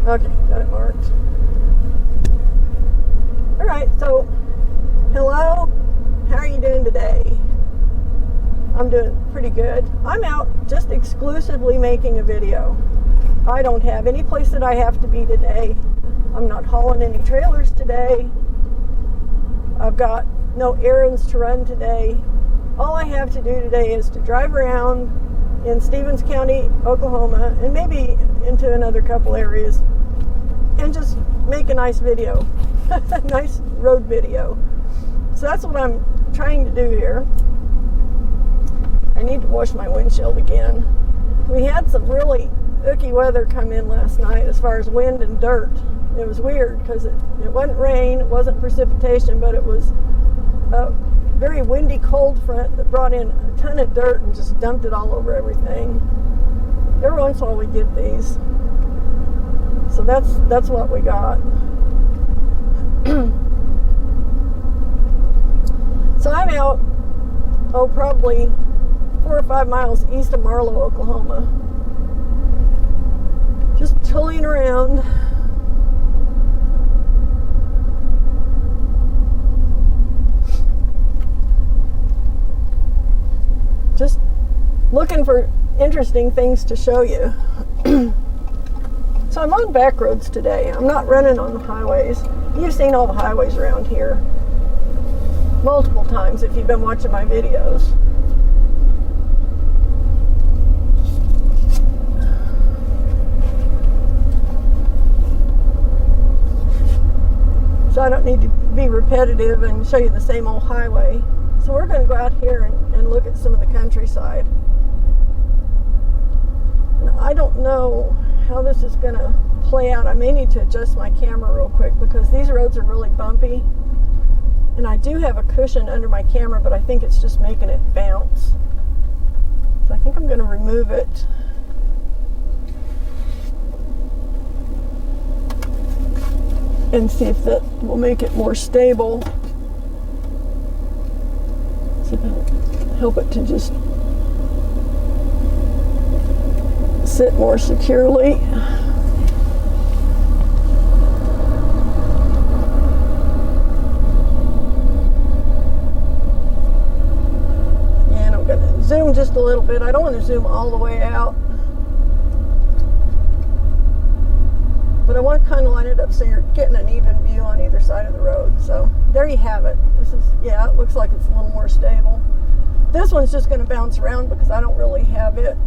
Okay, got it marked. Alright, so hello, how are you doing today? I'm doing pretty good. I'm out just exclusively making a video. I don't have any place that I have to be today. I'm not hauling any trailers today. I've got no errands to run today. All I have to do today is to drive around in Stevens County, Oklahoma, and maybe into another couple areas, and just make a nice video, a nice road video. So that's what I'm trying to do here. I need to wash my windshield again. We had some really icky weather come in last night as far as wind and dirt. It was weird because it wasn't rain, it wasn't precipitation, but it was a very windy cold front that brought in a ton of dirt and just dumped it all over everything. Every once in a while we get these. So that's what we got. So I'm out, probably 4 or 5 miles east of Marlow, Oklahoma. Just tooling around. Just looking for interesting things to show you. So I'm on back roads today. I'm not running on the highways. You've seen all the highways around here multiple times if you've been watching my videos. So I don't need to be repetitive and show you the same old highway. So we're going to go out here and look at some of the countryside. Now, I don't know how this is going to play out. I may need to adjust my camera real quick because these roads are really bumpy. And I do have a cushion under my camera, but I think it's just making it bounce. So I think I'm going to remove it. And see if that will make it more stable. See if it'll help it to just sit more securely. And I'm going to zoom just a little bit. I don't want to zoom all the way out. But I want to kind of line it up so you're getting an even view on either side of the road. So there you have it. This is, yeah, it looks like it's a little more stable. This one's just going to bounce around because I don't really have it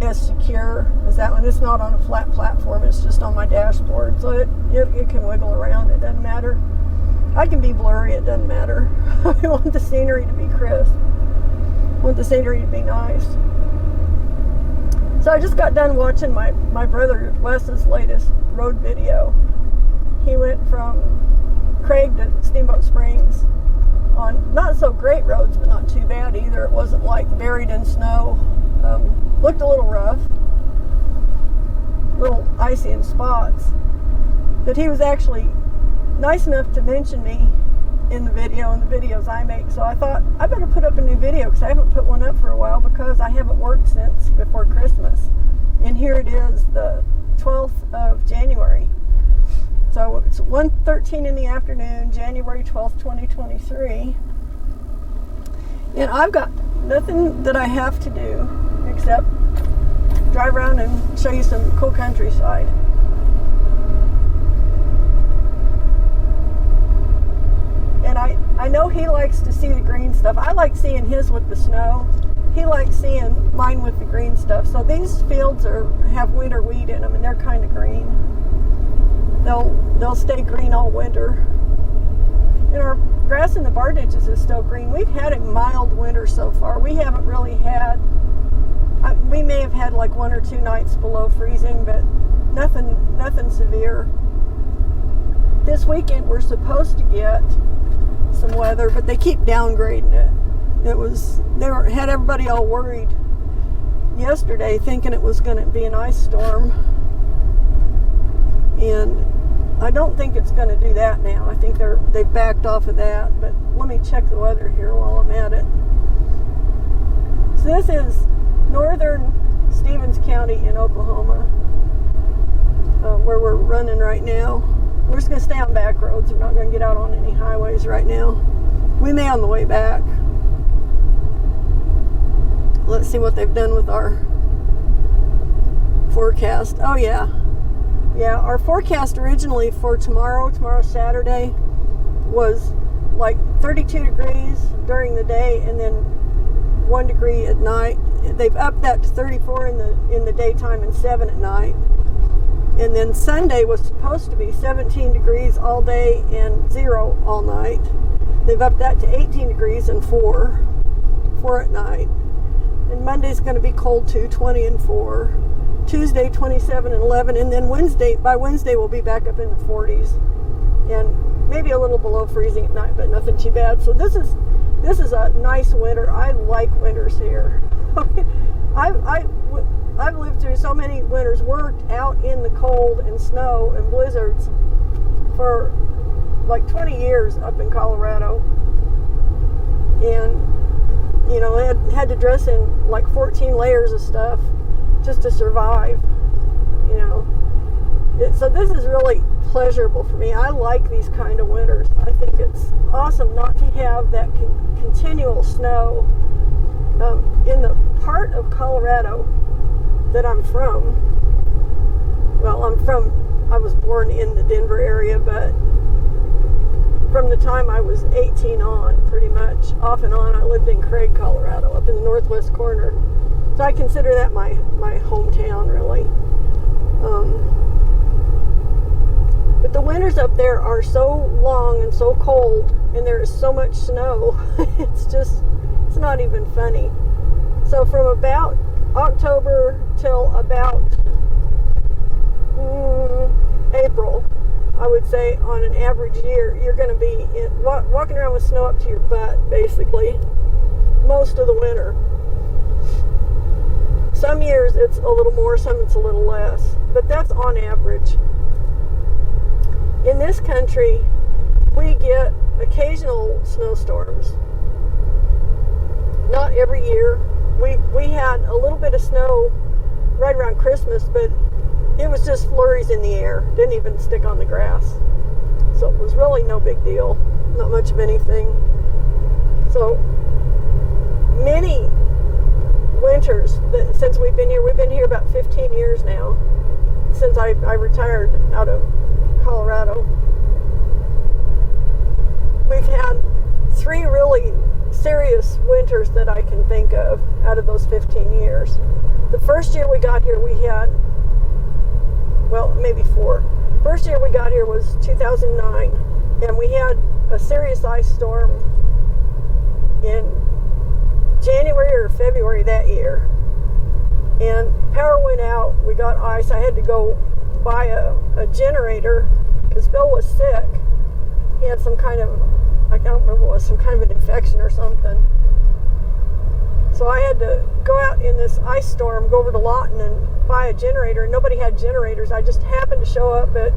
as secure as that one. It's not on a flat platform. It's just on my dashboard. So it can wiggle around. It doesn't matter. I can be blurry. It doesn't matter. I want the scenery to be crisp. I want the scenery to be nice. So I just got done watching my brother Wes's latest road video. He went from Craig to Steamboat Springs on not so great roads, but not too bad either. It wasn't like buried in snow. Looked a little rough, a little icy in spots. But he was actually nice enough to mention me in the video and the videos I make. So I thought I better put up a new video because I haven't put one up for a while because I haven't worked since before Christmas. And here it is, the 12th of January. So it's 1:13 in the afternoon, January 12th, 2023. And I've got nothing that I have to do except drive around and show you some cool countryside. And I know he likes to see the green stuff. I like seeing his with the snow. He likes seeing mine with the green stuff. So these fields have winter wheat in them, and they're kind of green. They'll stay green all winter. And our grass in the bar ditches is still green. We've had a mild winter so far. We haven't really had, we may have had like 1 or 2 nights below freezing, but nothing severe. This weekend we're supposed to get some weather, but they keep downgrading it. They had everybody all worried yesterday, thinking it was going to be an ice storm, and I don't think it's going to do that now. I think they've backed off of that. But let me check the weather here while I'm at it. So this is northern Stevens County in Oklahoma. where we're running right now. We're just going to stay on back roads. We're not going to get out on any highways right now. We may on the way back. Let's see what they've done with our forecast. Oh, yeah. Yeah, our forecast originally for tomorrow Saturday, was like 32 degrees during the day and then 1 degree at night. They've upped that to 34 in the daytime and 7 at night. And then Sunday was supposed to be 17 degrees all day and 0 all night. They've upped that to 18 degrees and 4 at night. And Monday's going to be cold too, 20 and 4. Tuesday, 27 and 11. And then by Wednesday, we'll be back up in the 40s. And maybe a little below freezing at night, but nothing too bad. So this is a nice winter. I like winters here. I've lived through so many winters, worked out in the cold and snow and blizzards for like 20 years up in Colorado. And, you know, I had to dress in like 14 layers of stuff just to survive, you know. So this is really pleasurable for me. I like these kind of winters. I think it's awesome not to have that continual snow. In the part of Colorado that I'm from, well, I was born in the Denver area, but from the time I was 18 on, pretty much, off and on, I lived in Craig, Colorado, up in the northwest corner. So I consider that my hometown, really. But the winters up there are so long and so cold, and there is so much snow, it's not even funny. So from about October till about April, I would say on an average year, you're going to be walking around with snow up to your butt, basically, most of the winter. Some years it's a little more, some it's a little less, but that's on average. In this country, we get occasional snowstorms. Not every year. We had a little bit of snow right around Christmas, but it was just flurries in the air. Didn't even stick on the grass. So it was really no big deal. Not much of anything. So many winters since we've been here about 15 years now, since I retired out of Colorado. We've had 3 really serious winters that I can think of out of those 15 years. The first year we got here, we had, well, maybe 4. First year we got here was 2009, and we had a serious ice storm in January or February that year. And power went out, we got ice. I had to go buy a generator because Bill was sick. He had some kind of, I don't remember what it was, some kind of an infection or something. So I had to go out in this ice storm, go over to Lawton and buy a generator. And nobody had generators. I just happened to show up at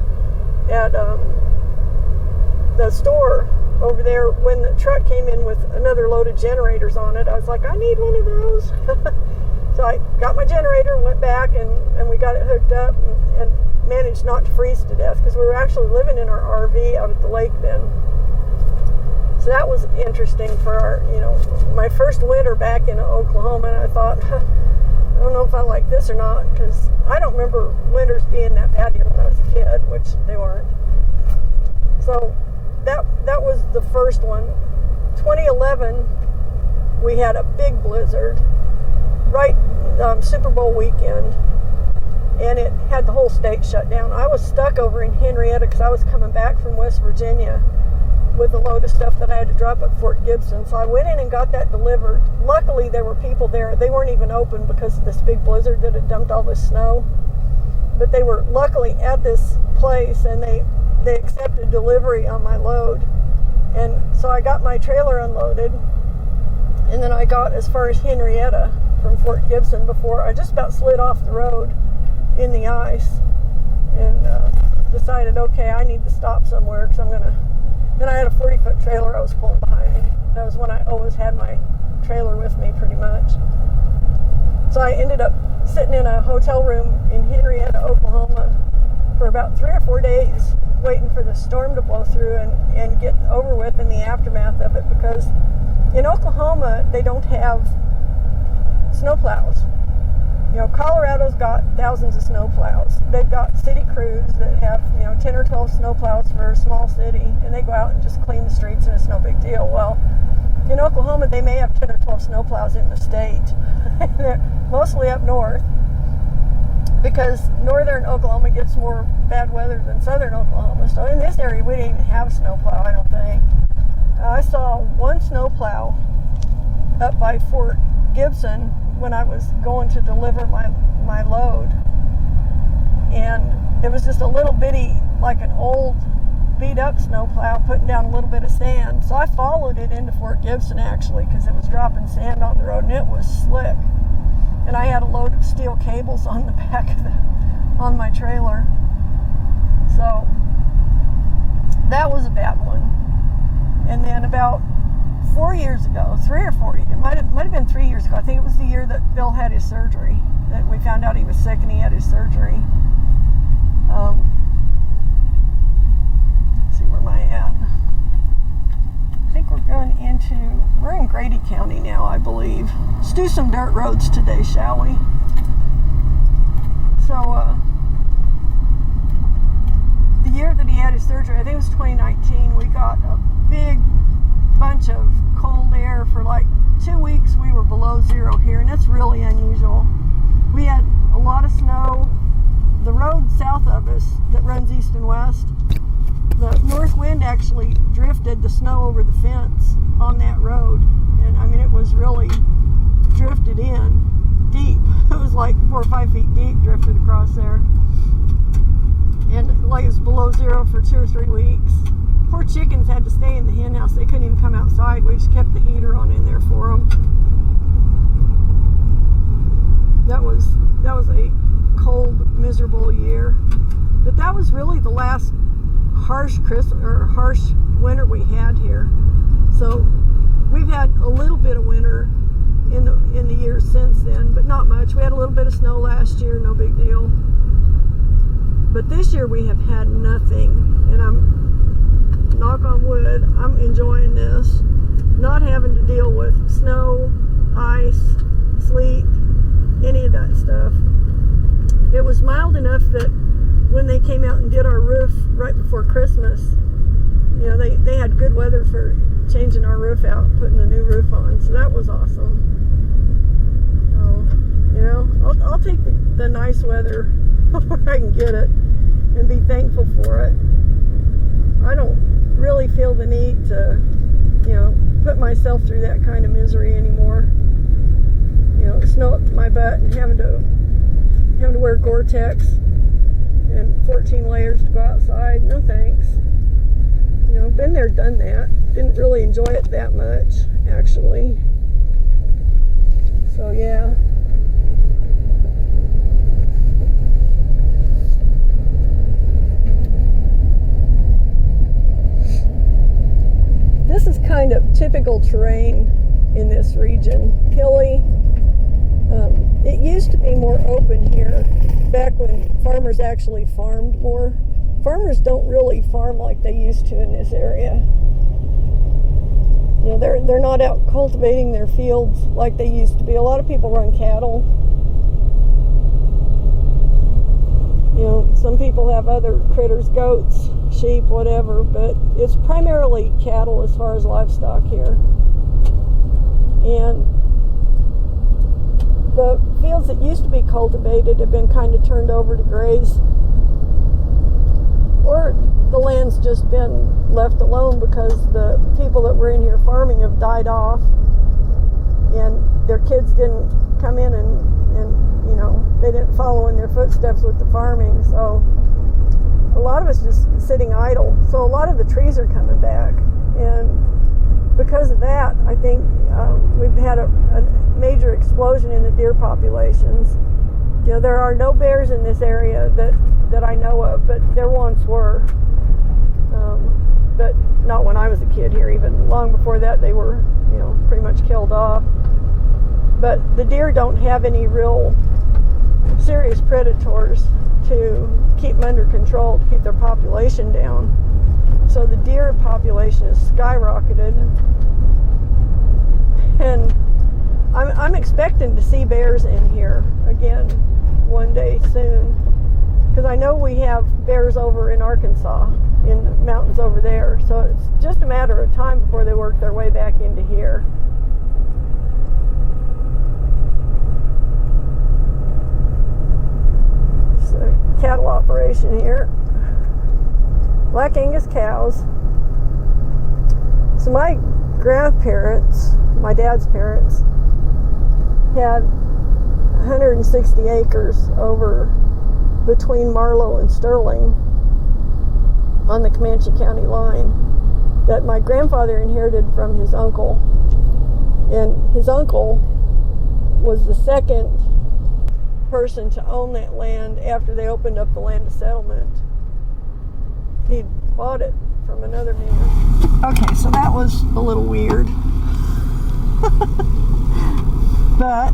the store over there when the truck came in with another load of generators on it. I was like, I need one of those. So I got my generator and went back and we got it hooked up and managed not to freeze to death because we were actually living in our RV out at the lake then. So that was interesting for my first winter back in Oklahoma, and I thought, I don't know if I like this or not, because I don't remember winters being that bad here when I was a kid, which they weren't. So that was the first one. 2011, we had a big blizzard, right Super Bowl weekend, and it had the whole state shut down. I was stuck over in Henrietta because I was coming back from West Virginia with a load of stuff that I had to drop at Fort Gibson. So I went in and got that delivered. Luckily, there were people there. They weren't even open because of this big blizzard that had dumped all this snow. But they were luckily at this place, and they accepted delivery on my load. And so I got my trailer unloaded, and then I got as far as Henrietta from Fort Gibson before I just about slid off the road in the ice, and decided, okay, I need to stop somewhere because I'm going to. Then I had a 40-foot trailer I was pulling behind me. That was when I always had my trailer with me, pretty much. So I ended up sitting in a hotel room in Henrietta, Oklahoma for about 3 or 4 days waiting for the storm to blow through and get over with in the aftermath of it, because in Oklahoma they don't have snowplows. You know, Colorado's got thousands of snowplows. They've got city crews that have, 10 or 12 snowplows for a small city, and they go out and just clean the streets, and it's no big deal. Well, in Oklahoma, they may have 10 or 12 snowplows in the state. They're mostly up north, because northern Oklahoma gets more bad weather than southern Oklahoma. So in this area, we didn't even have a snowplow, I don't think. I saw one snowplow up by Fort Gibson when I was going to deliver my load, and it was just a little bitty, like an old beat up snowplow putting down a little bit of sand. So I followed it into Fort Gibson, actually, because it was dropping sand on the road, and it was slick, and I had a load of steel cables on the back of on my trailer. So that was a bad one. And then about 4 years ago, 3 or 4, it might have been 3 years ago. I think it was the year that Bill had his surgery, that we found out he was sick and he had his surgery. Let's see, where am I at? I think we're in Grady County now, I believe. Let's do some dirt roads today, shall we? So, the year that he had his surgery, I think it was 2019, we got a big bunch of cold air for like 2 weeks. We were below zero here, and that's really unusual. We had a lot of snow. The road south of us that runs east and west, the north wind actually drifted the snow over the fence on that road, and I mean, it was really drifted in deep. It was like 4 or 5 feet deep, drifted across there, and like it was below zero for 2 or 3 weeks. Poor chickens had to stay in the hen house. They couldn't even come outside. We just kept the heater on in there for them. That was a cold, miserable year. But that was really the last harsh winter we had here. So we've had a little bit of winter in the years since then, but not much. We had a little bit of snow last year, no big deal. But this year we have had nothing, and I'm, knock on wood, I'm enjoying this. Not having to deal with snow, ice, sleet, any of that stuff. It was mild enough that when they came out and did our roof right before Christmas, they had good weather for changing our roof out, putting a new roof on. So that was awesome. I'll take the nice weather where I can get it and be thankful for it. I don't really feel the need to, put myself through that kind of misery anymore. Snow up my butt and having to wear Gore-Tex and 14 layers to go outside. No thanks. Been there, done that. Didn't really enjoy it that much, actually. So yeah. This is kind of typical terrain in this region. Hilly. It used to be more open here back when farmers actually farmed more. Farmers don't really farm like they used to in this area. They're not out cultivating their fields like they used to be. A lot of people run cattle. Some people have other critters, goats, sheep, whatever, but it's primarily cattle as far as livestock here. And the fields that used to be cultivated have been kind of turned over to graze, or the land's just been left alone because the people that were in here farming have died off, and their kids didn't come in and they didn't follow in their footsteps with the farming. So a lot of it's just sitting idle. So a lot of the trees are coming back, and because of that, I think we've had a major explosion in the deer populations. There are no bears in this area that I know of, but there once were. But not when I was a kid here. Even long before that, they were, pretty much killed off. But the deer don't have any real serious predators to to keep them under control, to keep their population down. So the deer population has skyrocketed, and I'm expecting to see bears in here again one day soon, because I know we have bears over in Arkansas, in the mountains over there. So it's just a matter of time before they work their way back into here. It's a cattle operation here. Black Angus cows. So my grandparents, my dad's parents, had 160 acres over between Marlow and Sterling on the Comanche County line that my grandfather inherited from his uncle. And his uncle was the second person to own that land after they opened up the land of settlement. He bought it from another man. Okay, so that was a little weird. But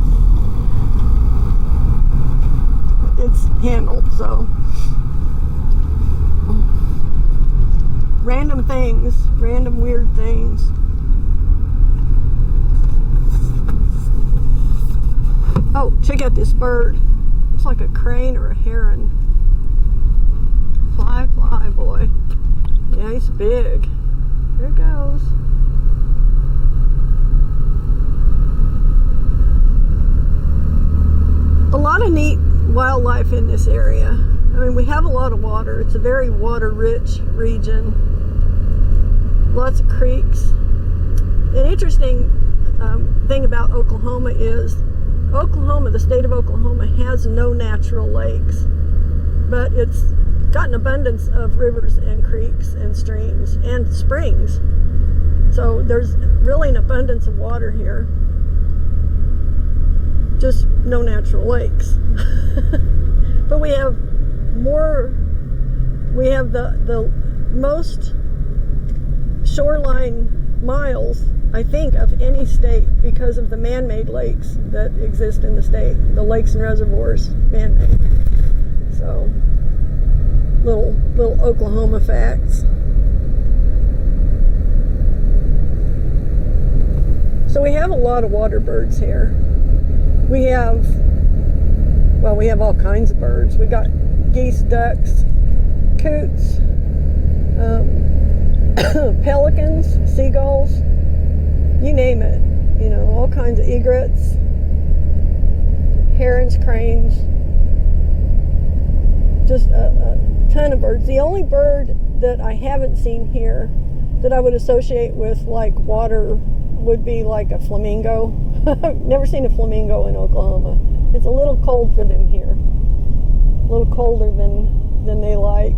it's handled, so. Random things, random weird things. Oh, check out this bird. Looks like a crane or a heron. Fly, fly, boy. Yeah, he's big. There it goes. A lot of neat wildlife in this area. I mean, we have a lot of water. It's a very water-rich region. Lots of creeks. An interesting thing about Oklahoma is Oklahoma, the state of Oklahoma, has no natural lakes, but it's got an abundance of rivers and creeks and streams and springs. So there's really an abundance of water here. Just no natural lakes. But we have the most shoreline miles, I think, of any state because of the man-made lakes that exist in the state. The lakes and reservoirs, man-made. So, little Oklahoma facts. So we have a lot of water birds here. We have all kinds of birds. We got geese, ducks, coots, pelicans, seagulls, you name it. You know, all kinds of egrets, herons, cranes, just a ton of birds. The only bird that I haven't seen here that I would associate with like water would be like a flamingo. I've never seen a flamingo in Oklahoma. It's a little cold for them here. A little colder than they like.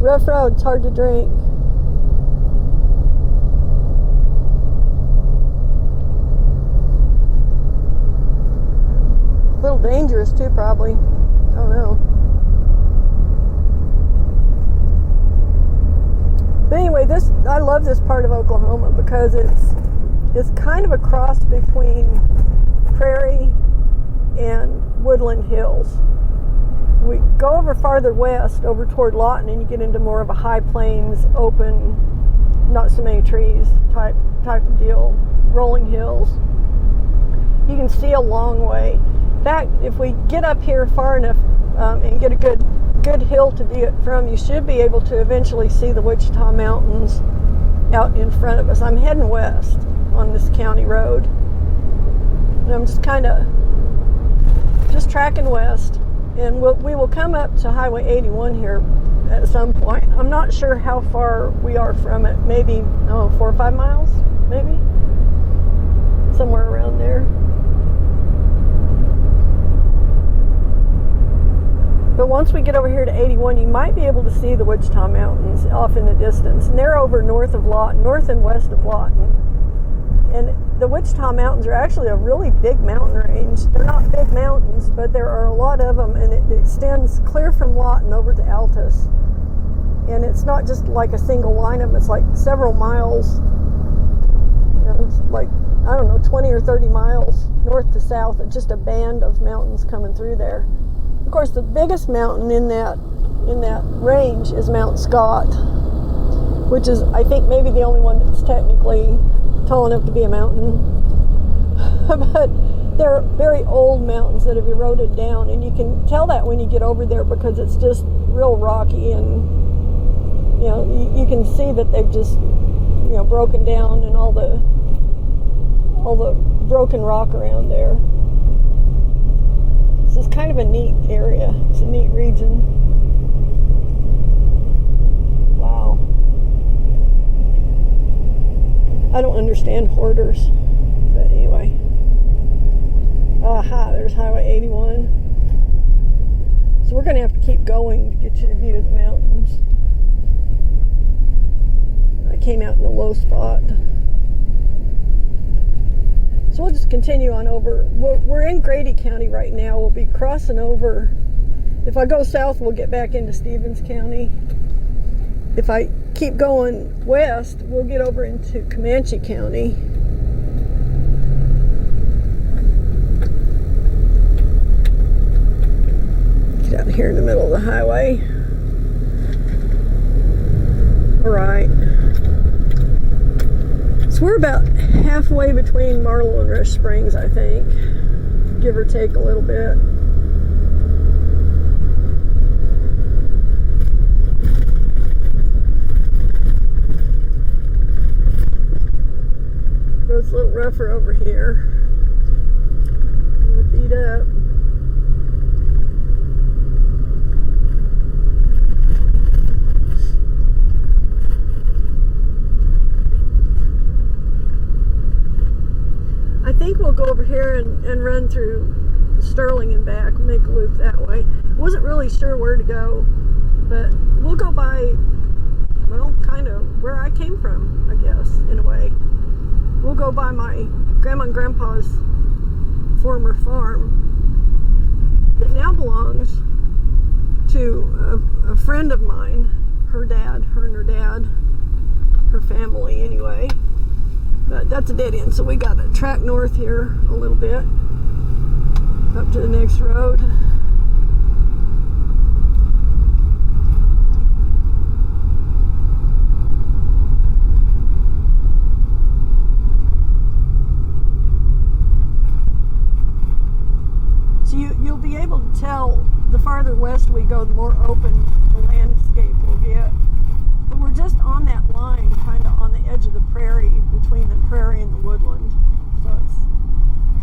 Rough road, it's hard to drink. A little dangerous too, probably. I don't know. But anyway, I love this part of Oklahoma because it's kind of a cross between prairie and woodland hills. We go over farther west, over toward Lawton, and you get into more of a high plains, open, not so many trees type of deal, rolling hills. You can see a long way. In fact, if we get up here far enough and get a good hill to view it from, you should be able to eventually see the Wichita Mountains out in front of us. I'm heading west on this county road, and I'm just tracking west. And we will come up to Highway 81 here at some point. I'm not sure how far we are from it. Maybe, 4 or 5 miles, maybe? Somewhere around there. But once we get over here to 81, you might be able to see the Wichita Mountains off in the distance. And they're over north of Lawton, north and west of Lawton. And the Wichita Mountains are actually a really big mountain range. They're not big mountains, but there are a lot of them, and it extends clear from Lawton over to Altus. And it's not just like a single line of them, it's like several miles. You know, it's like, I don't know, 20 or 30 miles north to south. It's just a band of mountains coming through there. Of course, the biggest mountain in that range is Mount Scott, which is, I think, maybe the only one that's technically tall enough to be a mountain. But they're very old mountains that have eroded down, and you can tell that when you get over there because it's just real rocky, and you know, you can see that they've just, you know, broken down, and all the broken rock around there. So it's kind of a neat area. It's a neat region. Wow. I don't understand hoarders, but anyway. Aha, there's Highway 81. So we're going to have to keep going to get you a view of the mountains. I came out in a low spot. So we'll just continue on over. We're in Grady County right now. We'll be crossing over. If I go south, we'll get back into Stevens County. If I keep going west, we'll get over into Comanche County. Get out here in the middle of the highway. All right. So we're about halfway between Marlow and Rush Springs, I think, give or take a little bit. Road's a little rougher over here. A little beat up. I think we'll go over here and run through Sterling and back, make a loop that way. Wasn't really sure where to go, but we'll go by, well, kind of where I came from, I guess, in a way. We'll go by my grandma and grandpa's former farm that now belongs to a friend of mine, her and her dad, her family anyway. But that's a dead end, so we got to track north here a little bit, up to the next road. So you'll be able to tell the farther west we go, the more open the landscape will get. But we're just on that line, kind of on the edge of the prairie, between the prairie and the woodland. So it's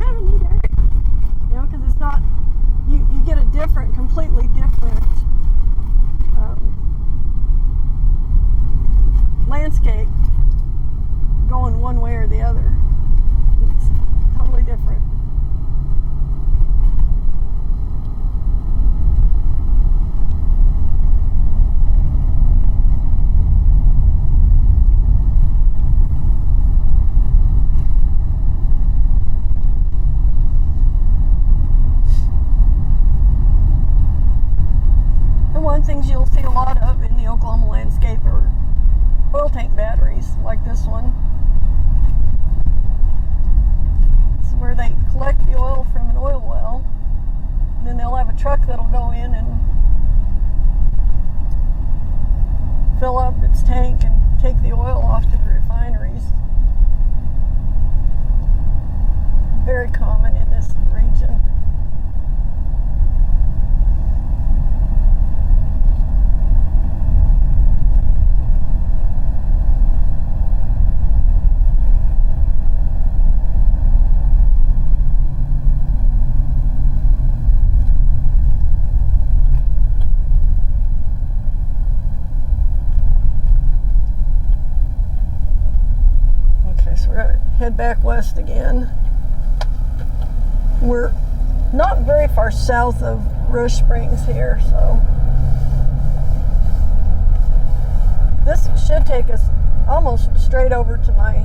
kind of a neat area, you know, because it's not, you get a completely different landscape going one way or the other. It's totally different. One of the things you'll see a lot of in the Oklahoma landscape are oil tank batteries like this one. It's where they collect the oil from an oil well, and then they'll have a truck that'll go in and fill up its tank and take the oil off to the refineries. Very common in this region. So we're going to head back west again. We're not very far south of Rush Springs here, so this should take us almost straight over to my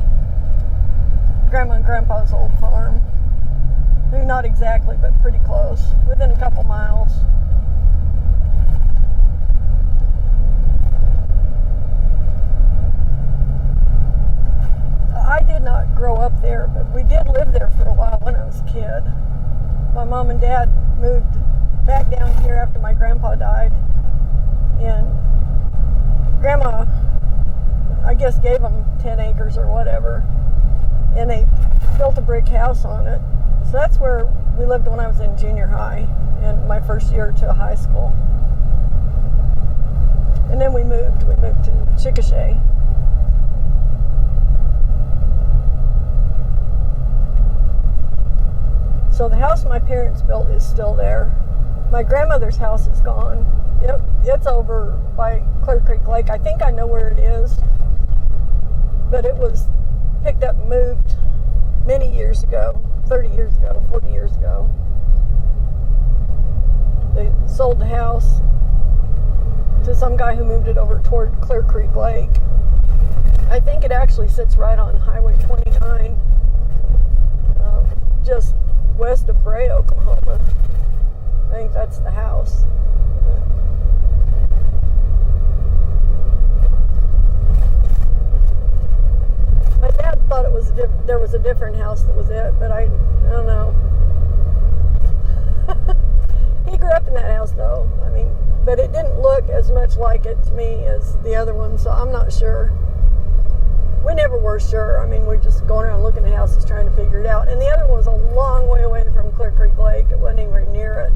grandma and grandpa's old farm. Maybe not exactly, but pretty close, within a couple miles. I did not grow up there, but we did live there for a while when I was a kid. My mom and dad moved back down here after my grandpa died, and grandma, I guess, gave them 10 acres or whatever, and they built a brick house on it. So that's where we lived when I was in junior high and my first year to high school. And then we moved to Chickasha. So the house my parents built is still there. My grandmother's house is gone. It's over by Clear Creek Lake. I think I know where it is, but it was picked up and moved many years ago, 30 years ago, 40 years ago. They sold the house to some guy who moved it over toward Clear Creek Lake. I think it actually sits right on Highway 29, just west of Bray, Oklahoma. I think that's the house. My dad thought it was there was a different house that was it, but I don't know. He grew up in that house though. I mean, but it didn't look as much like it to me as the other one, so I'm not sure. We never were sure. I mean, we're just going around looking at houses trying to figure it out. And the other one was a long way away from Clear Creek Lake. It wasn't anywhere near it.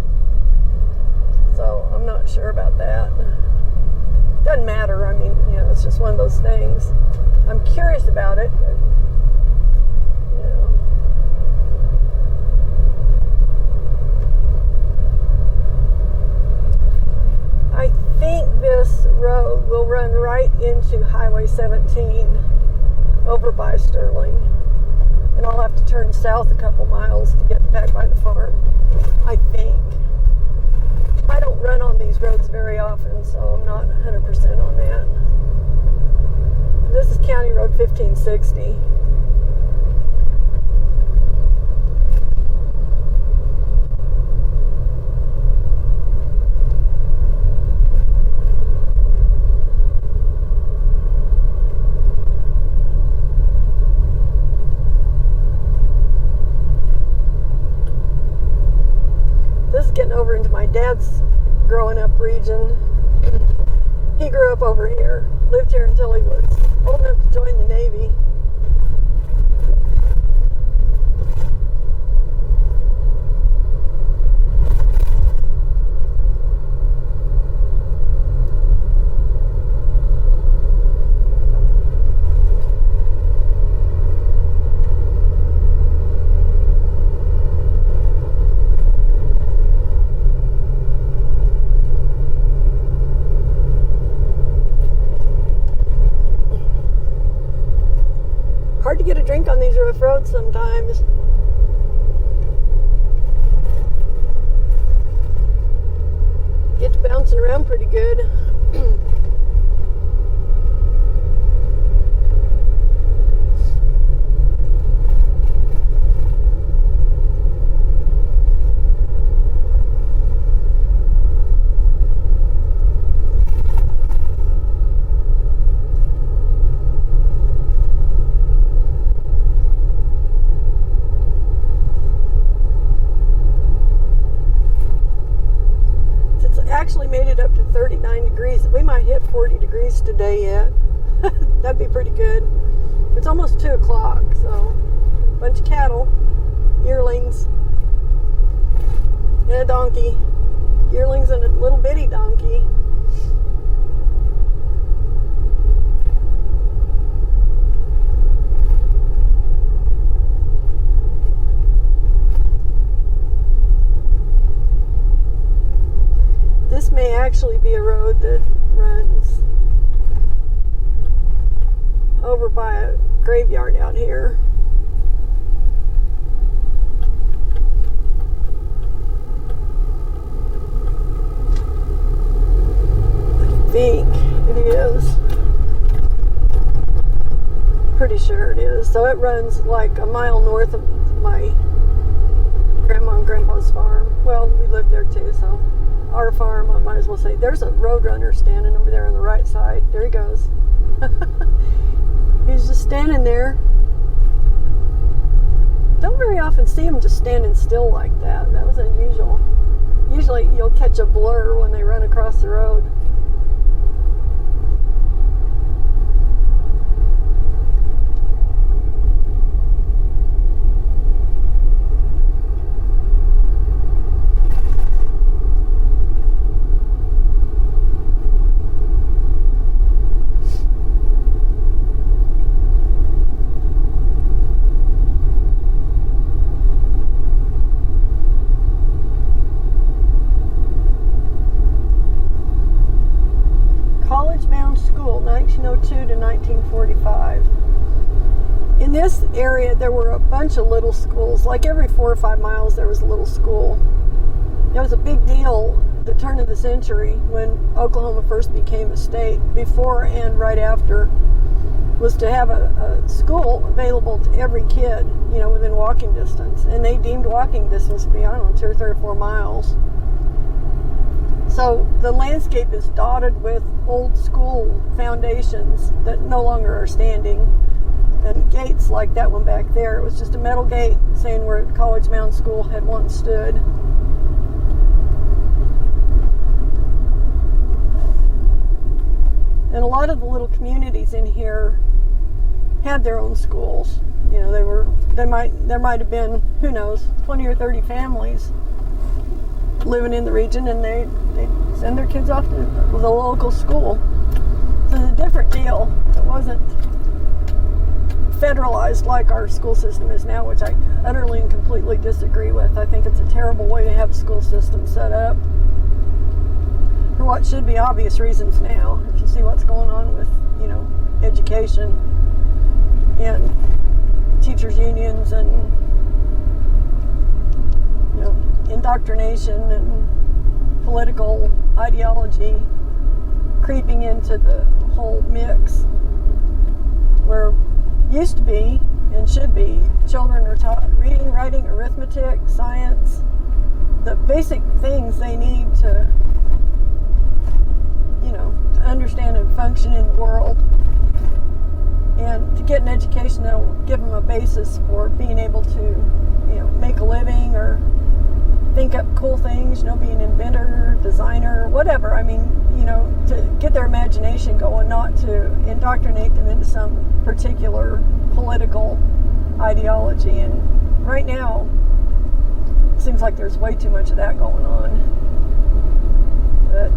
So I'm not sure about that. Doesn't matter. I mean, it's just one of those things. I'm curious about it, but, I think this road will run right into Highway 17 over by Sterling. And I'll have to turn south a couple miles to get back by the farm, I think. I don't run on these roads very often, so I'm not 100% on that. This is County Road 1560. This is getting over into my dad's growing up region. He grew up over here, lived here until he was old enough to join the Navy. Hard to get a drink on these rough roads sometimes. Get to bouncing around pretty good. Actually made it up to 39 degrees. We might hit 40 degrees today yet. That'd be pretty good. It's almost 2 o'clock, so bunch of cattle, yearlings, and a donkey. Yearlings and a little bitty donkey. This may actually be a road that runs over by a graveyard out here. think it is. Pretty sure it is. So it runs like a mile north of my grandma and grandpa's farm. Well, we live there too, so our farm, I might as well say. There's a roadrunner standing over there on the right side. There he goes. He's just standing there. Don't very often see him just standing still like that. That was unusual. Usually you'll catch a blur when they run across the road. School, 1902 to 1945. In this area, there were a bunch of little schools. Like every 4 or 5 miles, there was a little school. It was a big deal at the turn of the century when Oklahoma first became a state. Before and right after was to have a school available to every kid, you know, within walking distance. And they deemed walking distance to be, I don't know, 2 or 3 or 4 miles. So the landscape is dotted with old school foundations that no longer are standing, and gates like that one back there. It was just a metal gate saying where College Mound School had once stood. And a lot of the little communities in here had their own schools. You know, there might have been, who knows, 20 or 30 families living in the region, and they send their kids off to the local school. So it's a different deal. It wasn't federalized like our school system is now, which I utterly and completely disagree with. I think it's a terrible way to have a school system set up for what should be obvious reasons now. If you see what's going on with, you know, education and teachers unions and, you know, indoctrination and political ideology creeping into the whole mix, where used to be and should be children are taught reading, writing, arithmetic, science, the basic things they need to, you know, to understand and function in the world, and to get an education that will give them a basis for being able to, you know, make a living or think up cool things, you know, be an inventor, designer, whatever. I mean, you know, to get their imagination going, not to indoctrinate them into some particular political ideology. And right now, it seems like there's way too much of that going on. But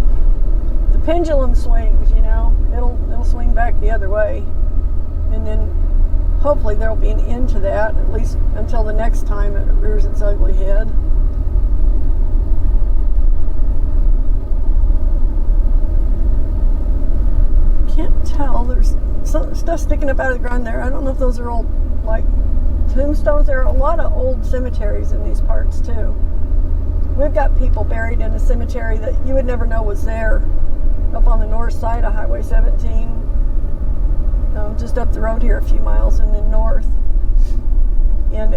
the pendulum swings, you know, it'll swing back the other way. And then hopefully there'll be an end to that, at least until the next time it rears its ugly head. Can't tell. There's some stuff sticking up out of the ground there. I don't know if those are old, like, tombstones. There are a lot of old cemeteries in these parts too. We've got people buried in a cemetery that you would never know was there, up on the north side of Highway 17, just up the road here a few miles and then north. And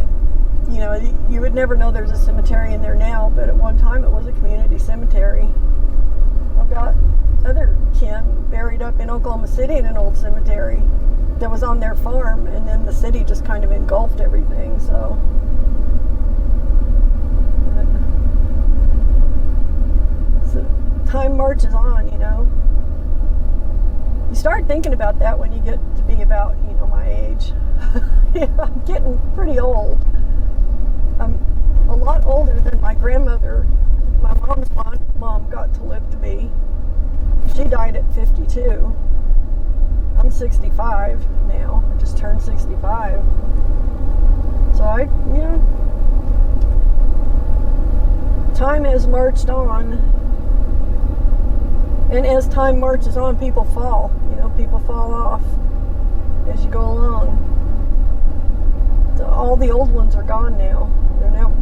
you know, you would never know there's a cemetery in there now, but at one time it was a community cemetery. I've got other kin buried up in Oklahoma City in an old cemetery that was on their farm, and then the city just kind of engulfed everything. So time marches on, you know. You start thinking about that when you get to be about, you know, my age. Yeah, I'm getting pretty old. I'm a lot older than my grandmother, my mom's mom got to live to be. She died at 52. I'm 65 now. I just turned 65. So time has marched on. And as time marches on, people fall. You know, people fall off as you go along. So all the old ones are gone now.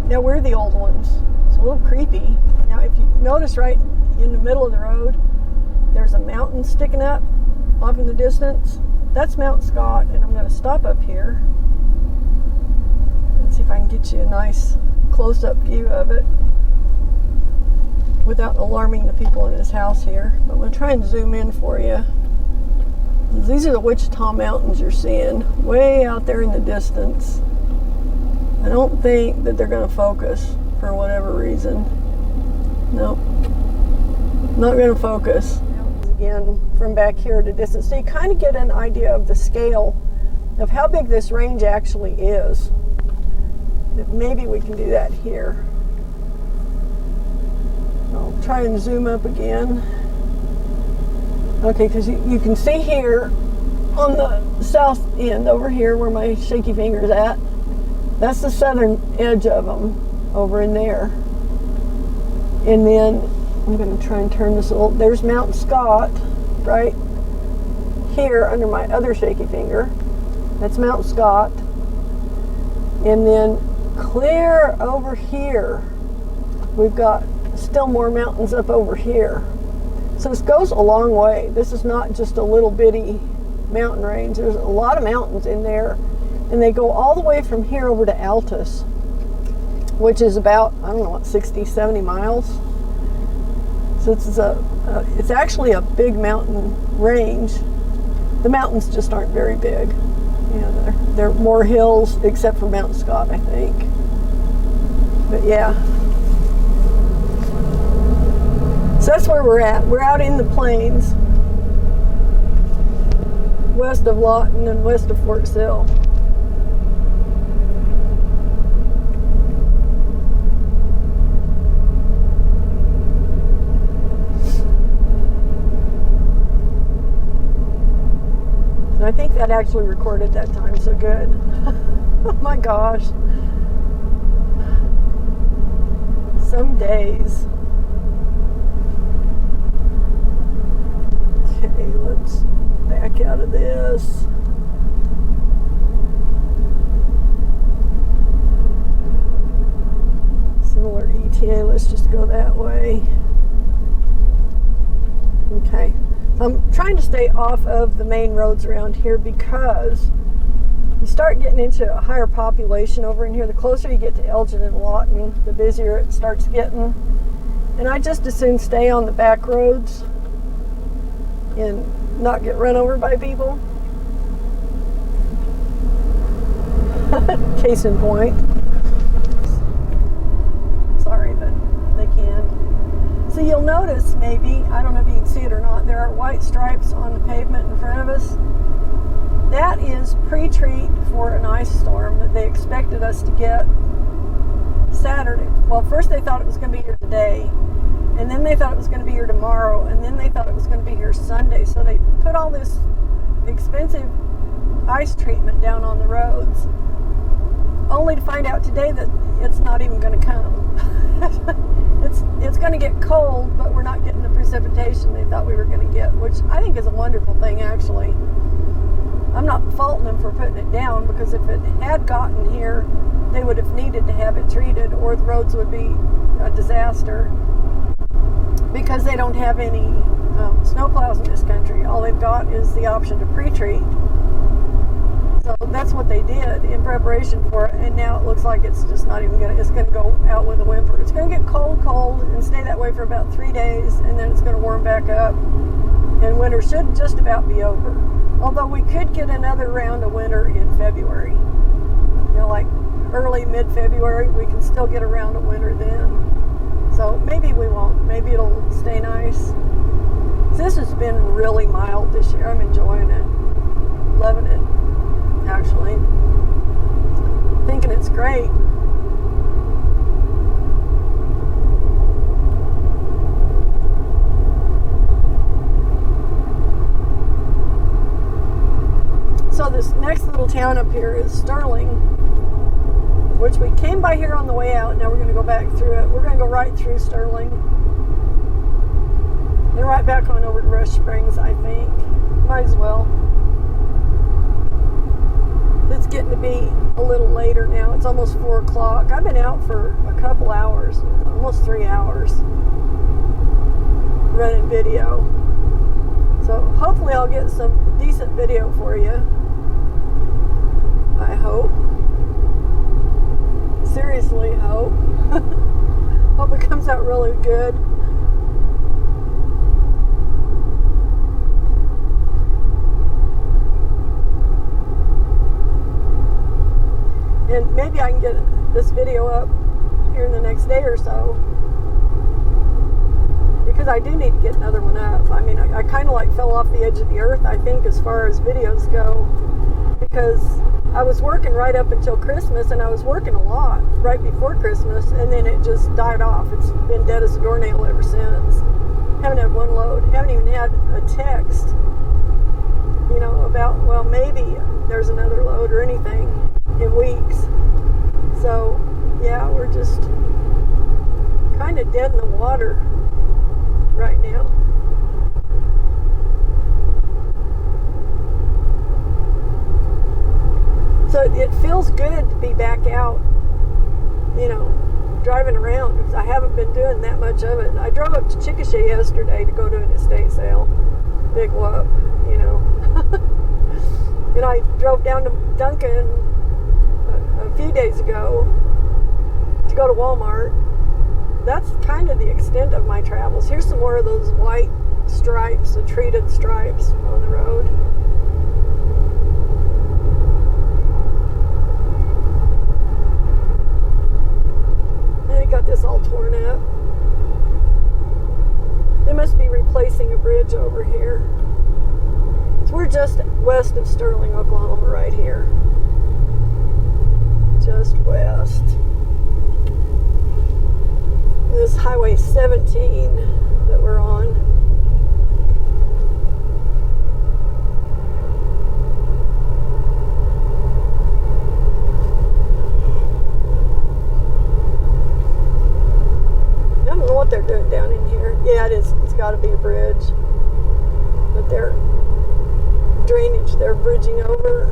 Now we're the old ones. It's a little creepy. Now, if you notice right in the middle of the road, there's a mountain sticking up off in the distance. That's Mount Scott, and I'm going to stop up here and see if I can get you a nice close-up view of it without alarming the people in this house here. But I'm going to try and zoom in for you. These are the Wichita Mountains you're seeing way out there in the distance. I don't think that they're going to focus for whatever reason. Nope, not going to focus. Again, from back here to distance, so you kind of get an idea of the scale of how big this range actually is. Maybe we can do that here. I'll try and zoom up again. Okay, because you can see here on the south end over here where my shaky finger's at, that's the southern edge of them over in there. And then I'm going to try and turn this a little. There's Mount Scott right here under my other shaky finger. That's Mount Scott. And then clear over here, we've got still more mountains up over here. So this goes a long way. This is not just a little bitty mountain range. There's a lot of mountains in there. And they go all the way from here over to Altus, which is about, I don't know, what, 60, 70 miles. So it's actually a big mountain range. The mountains just aren't very big. You know, they're more hills, except for Mount Scott, I think. But yeah. So that's where we're at. We're out in the plains, west of Lawton and west of Fort Sill. And I think that actually recorded that time, so good. Oh my gosh. Some days. Okay, let's back out of this. Similar ETA, let's just go that way. Okay. I'm trying to stay off of the main roads around here because you start getting into a higher population over in here. The closer you get to Elgin and Lawton, the busier it starts getting. And I just as soon stay on the back roads and not get run over by people. Case in point. Sorry, but they can. So you'll notice maybe, I don't know if you can see it or not, there are white stripes on the pavement in front of us. That is pre-treat for an ice storm that they expected us to get Saturday. Well, first they thought it was going to be here today, and then they thought it was going to be here tomorrow, and then they thought it was going to be here Sunday. So they put all this expensive ice treatment down on the roads, only to find out today that it's not even going to come. It's going to get cold, but we're not getting the precipitation they thought we were going to get, which I think is a wonderful thing, actually. I'm not faulting them for putting it down, because if it had gotten here, they would have needed to have it treated, or the roads would be a disaster, because they don't have any snowplows in this country. All they've got is the option to pre-treat. So that's what they did in preparation for it, and now it looks like it's just not even going to, it's going to go out with a whimper. It's going to get cold, and stay that way for about 3 days, and then it's going to warm back up, and winter should just about be over. Although we could get another round of winter in February. You know, like early, mid-February, we can still get a round of winter then. So maybe we won't. Maybe it'll stay nice. This has been really mild this year. I'm enjoying it. Loving it, actually. Thinking it's great. So this next little town up here is Sterling, which we came by here on the way out. Now we're going to go back through it. We're going to go right through Sterling and right back on over to Rush Springs, I think. Might as well. It's getting to be a little later now. It's almost 4 o'clock. I've been out for a couple hours, almost 3 hours, running video. So hopefully I'll get some decent video for you. I hope. Seriously hope. Hope it comes out really good. And maybe I can get this video up here in the next day or so, because I do need to get another one up. I mean, I kind of like fell off the edge of the earth, I think, as far as videos go, because I was working right up until Christmas, and I was working a lot right before Christmas, and then it just died off. It's been dead as a doornail ever since. Haven't had one load, haven't even had a text, you know, about, well, maybe there's another load or anything in weeks. So yeah, we're just kind of dead in the water right now. So it feels good to be back out, you know, driving around, because I haven't been doing that much of it. I drove up to Chickasha yesterday to go to an estate sale. Big whoop, you know. And I drove down to Duncan a few days ago to go to Walmart. That's kind of the extent of my travels. Here's some more of those white stripes, the treated stripes on the road. And it got this all torn up. They must be replacing a bridge over here. So we're just west of Sterling, Oklahoma, right here. Just west. This Highway 17 that we're on. I don't know what they're doing down in here. Yeah, it is. It's got to be a bridge. But their drainage they're bridging over.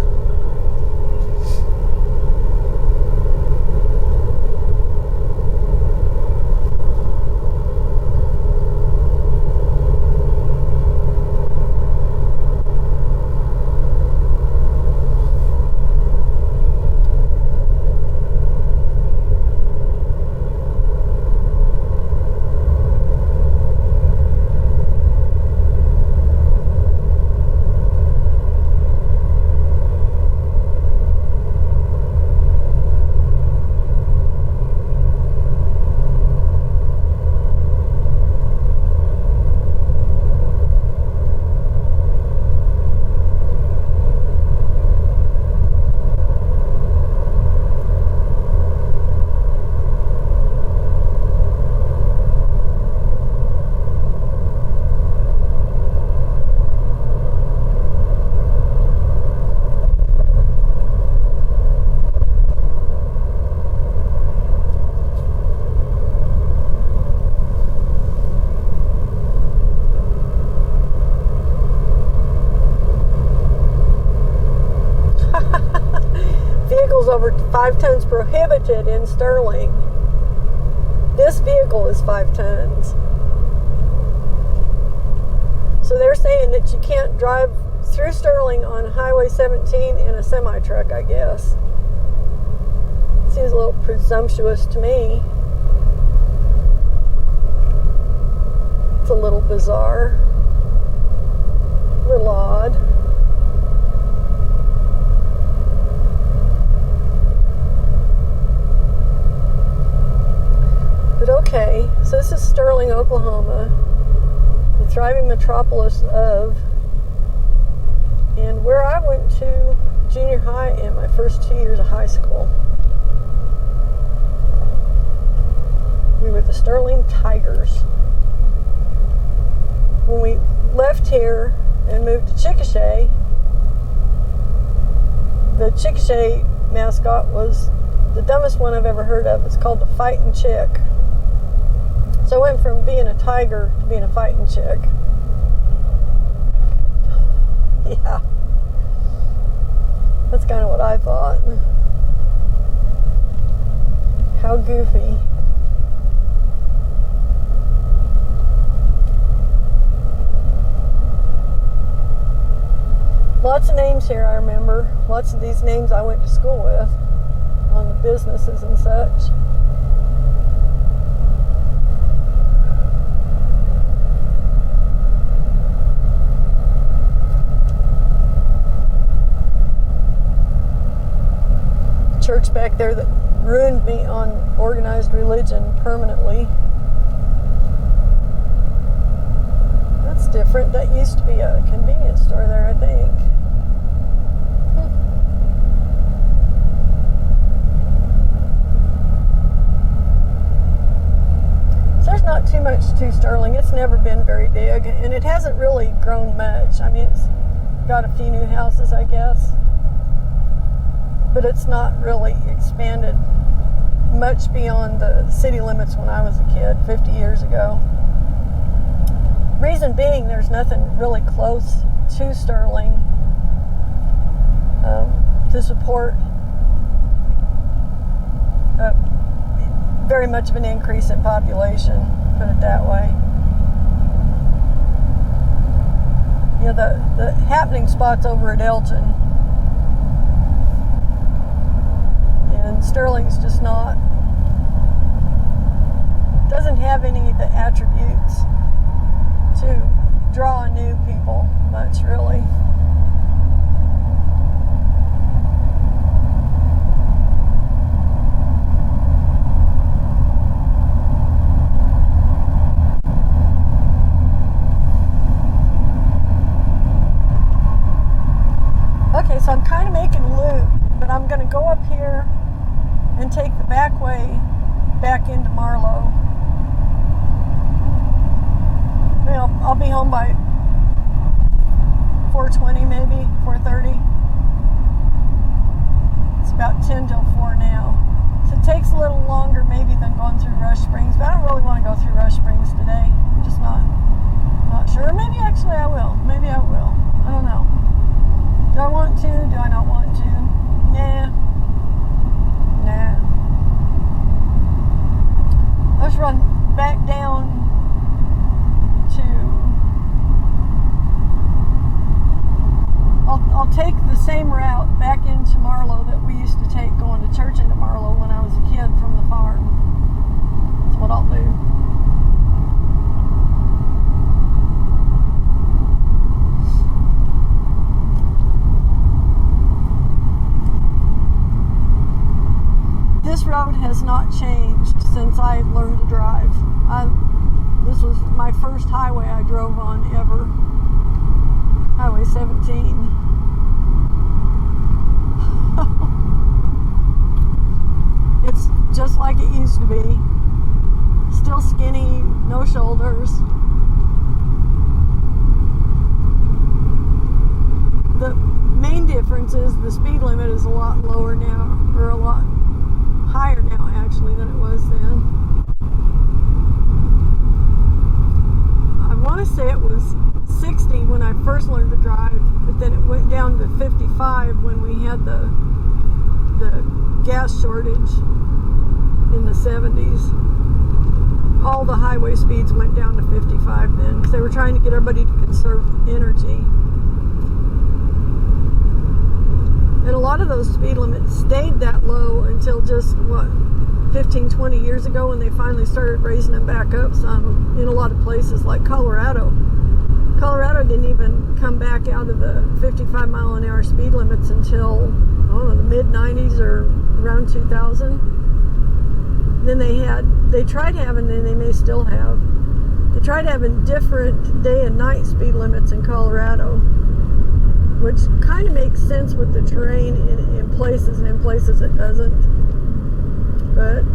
Over 5 tons prohibited in Sterling. This vehicle is 5 tons. So they're saying that you can't drive through Sterling on Highway 17 in a semi-truck, I guess. Seems a little presumptuous to me. It's a little bizarre. A little odd. But okay, so this is Sterling, Oklahoma, the thriving metropolis of, and where I went to junior high and my first 2 years of high school. We were the Sterling Tigers. When we left here and moved to Chickasha, the Chickasha mascot was the dumbest one I've ever heard of. It's called the Fightin' Chick. So I went from being a tiger to being a fighting chick. Yeah. That's kind of what I thought. How goofy. Lots of names here I remember. Lots of these names I went to school with on the businesses and such. Church back there that ruined me on organized religion permanently. That's different. That used to be a convenience store there, I think. So there's not too much to Sterling. It's never been very big, and it hasn't really grown much. I mean, it's got a few new houses, I guess, but it's not really expanded much beyond the city limits when I was a kid 50 years ago. Reason being, there's nothing really close to Sterling to support very much of an increase in population, put it that way. You know, the happening spots over at Elgin, and Sterling's just doesn't have any of the attributes to draw new people much, really. Okay, so I'm kind of making a loop, but I'm going to go up here and take the back way back into Marlow. Well, I'll be home by 4:20, maybe 4:30. It's about 10 till 4 now. So it takes a little longer maybe than going through Rush Springs, but I don't really want to go through Rush Springs today. I'm just not sure. Maybe actually I will. Maybe I will. I don't know. Do I want to? Do I not want to? Nah. Let's run back down to... I'll take the same route back into Marlow that we used to take going to church into Marlow when I was a kid from the farm. That's what I'll do. This road has not changed since I learned to drive. This was my first highway I drove on ever. Highway 17. It's just like it used to be. Still skinny, no shoulders. The main difference is the speed limit is a lot lower now, or a lot higher now actually than it was then. I want to say it was 60 when I first learned to drive, but then it went down to 55 when we had the gas shortage in the 70s. All the highway speeds went down to 55 then, because they were trying to get everybody to conserve energy. And a lot of those speed limits stayed that low until just, 15, 20 years ago when they finally started raising them back up some in a lot of places like Colorado. Colorado didn't even come back out of the 55 mile an hour speed limits until, I don't know, the mid-90s or around 2000. Then they tried having, and they may still have, they tried having different day and night speed limits in Colorado, which kind of makes sense with the terrain in places, and in places it doesn't. But,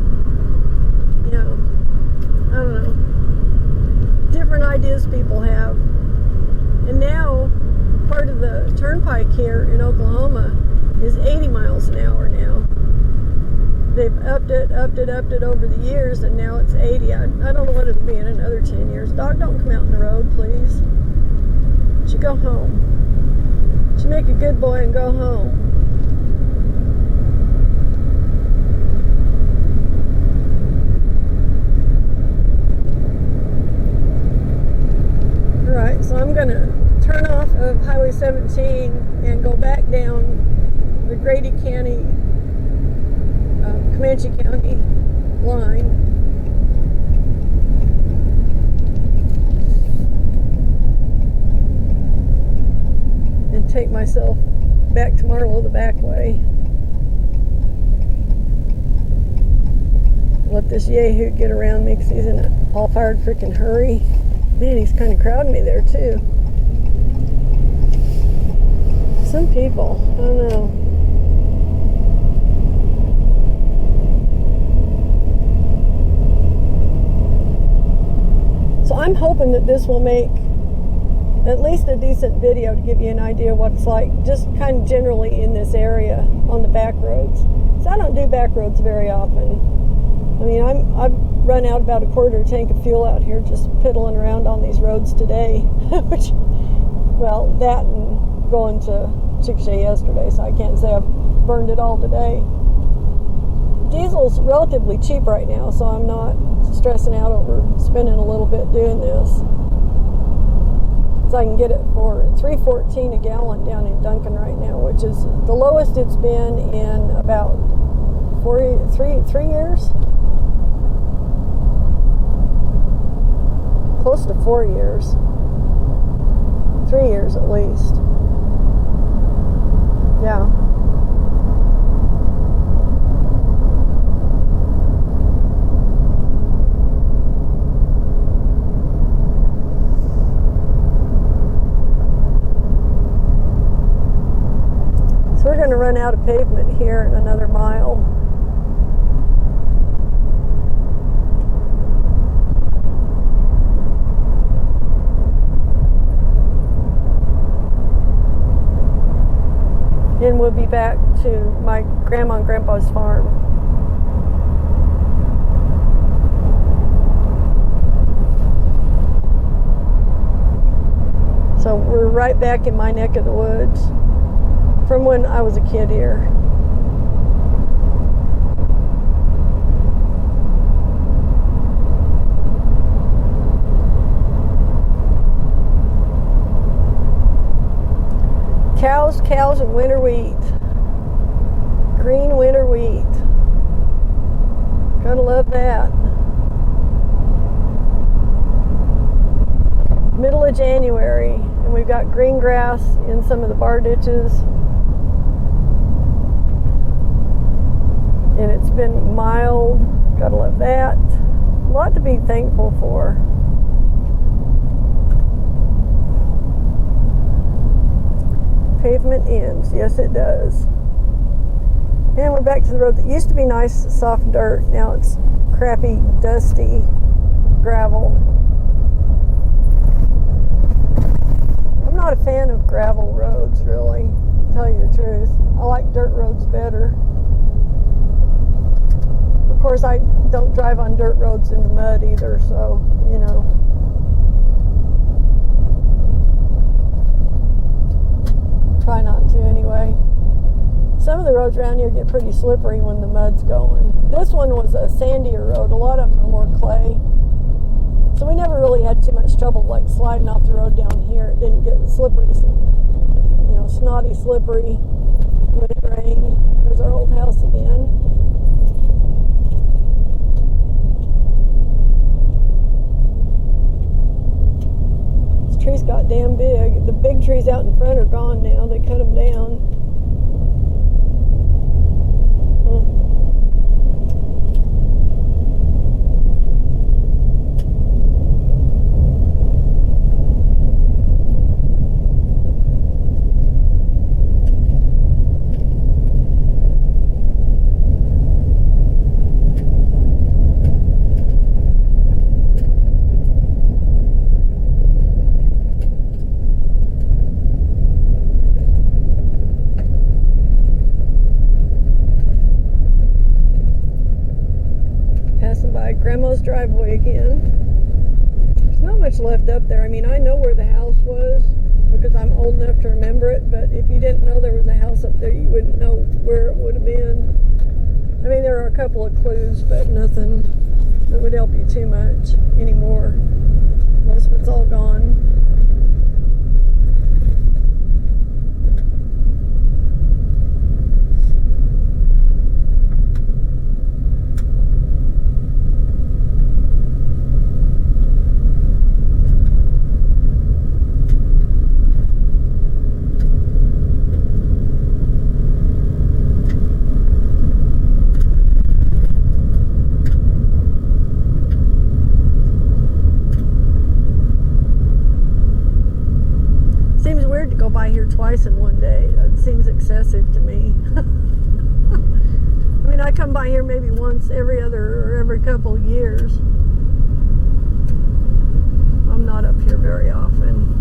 you know, I don't know. Different ideas people have. And now, part of the turnpike here in Oklahoma is 80 miles an hour now. They've upped it over the years, and now it's 80. I don't know what it'll be in another 10 years. Dog, don't come out in the road, please. You should go home. You should make a good boy and go home. Alright, so I'm going to turn off of Highway 17 and go back down the Grady County, Comanche County line. And take myself back to Marlow the back way. Let this yahoo get around me because he's in an all-fired freaking hurry. Man, he's kind of crowding me there too. Some people, I don't know. So I'm hoping that this will make at least a decent video to give you an idea of what it's like just kind of generally in this area on the back roads. So I don't do back roads very often. I mean, I've run out about a quarter tank of fuel out here just piddling around on these roads today. Which, well, that and going to Chickasha yesterday, so I can't say I've burned it all today. Diesel's relatively cheap right now, so I'm not stressing out over spending a little bit doing this. So I can get it for $3.14 a gallon down in Duncan right now, which is the lowest it's been in about 3 years. Close to 4 years. 3 years at least. Yeah. So we're going to run out of pavement here in another mile. And we'll be back to my grandma and grandpa's farm. So we're right back in my neck of the woods from when I was a kid here. Cows and winter wheat. Green winter wheat. Gotta love that. Middle of January, and we've got green grass in some of the bar ditches. And it's been mild. Gotta love that. A lot to be thankful for. Pavement ends. Yes, it does. And we're back to the road that used to be nice, soft dirt. Now it's crappy, dusty gravel. I'm not a fan of gravel roads, really, to tell you the truth. I like dirt roads better. Of course, I don't drive on dirt roads in the mud either, so, you know. Try not to anyway. Some of the roads around here get pretty slippery when the mud's going. This one was a sandier road. A lot of them are more clay. So we never really had too much trouble like sliding off the road down here. It didn't get slippery, you know, snotty slippery when it rained. There's our old house again. Trees got damn big. The big trees out in front are gone now. They cut them down. Grandma's driveway again. There's not much left up there. I mean, I know where the house was because I'm old enough to remember it, but if you didn't know there was a house up there, you wouldn't know where it would have been. I mean, there are a couple of clues, but nothing that would help you too much anymore. Most of it's all gone. twice in one day. That seems excessive to me. I mean, I come by here maybe once every couple of years. I'm not up here very often.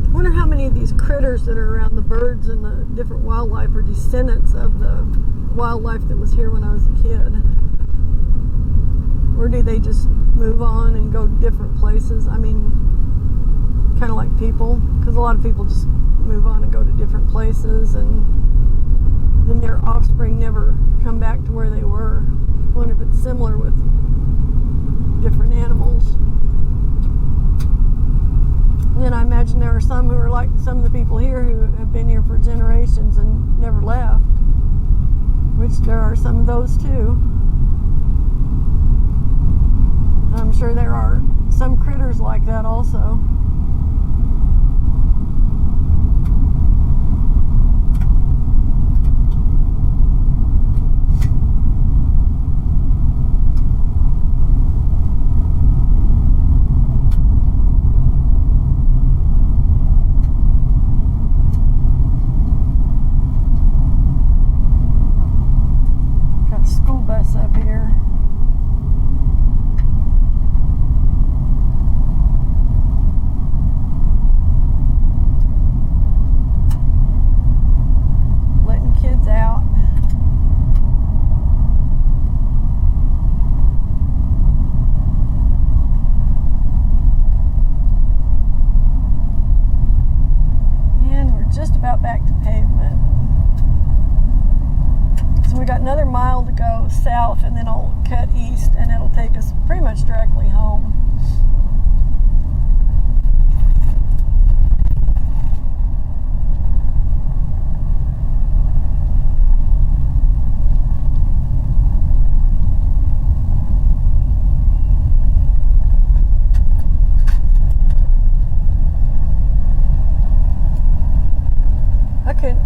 I wonder how many of these critters that are around, the birds and the different wildlife, are descendants of the wildlife that was here when I was a kid. Or do they just move on and go different places? I mean, kind of like people, because a lot of people just move on and go to different places, and then their offspring never come back to where they were. I wonder if it's similar with different animals. And then I imagine there are some who are like some of the people here who have been here for generations and never left, which there are some of those too. I'm sure there are some critters like that also. Got a school bus up here. Back to pavement. So we got another mile to go south, and then I'll cut east, and it'll take us pretty much directly home.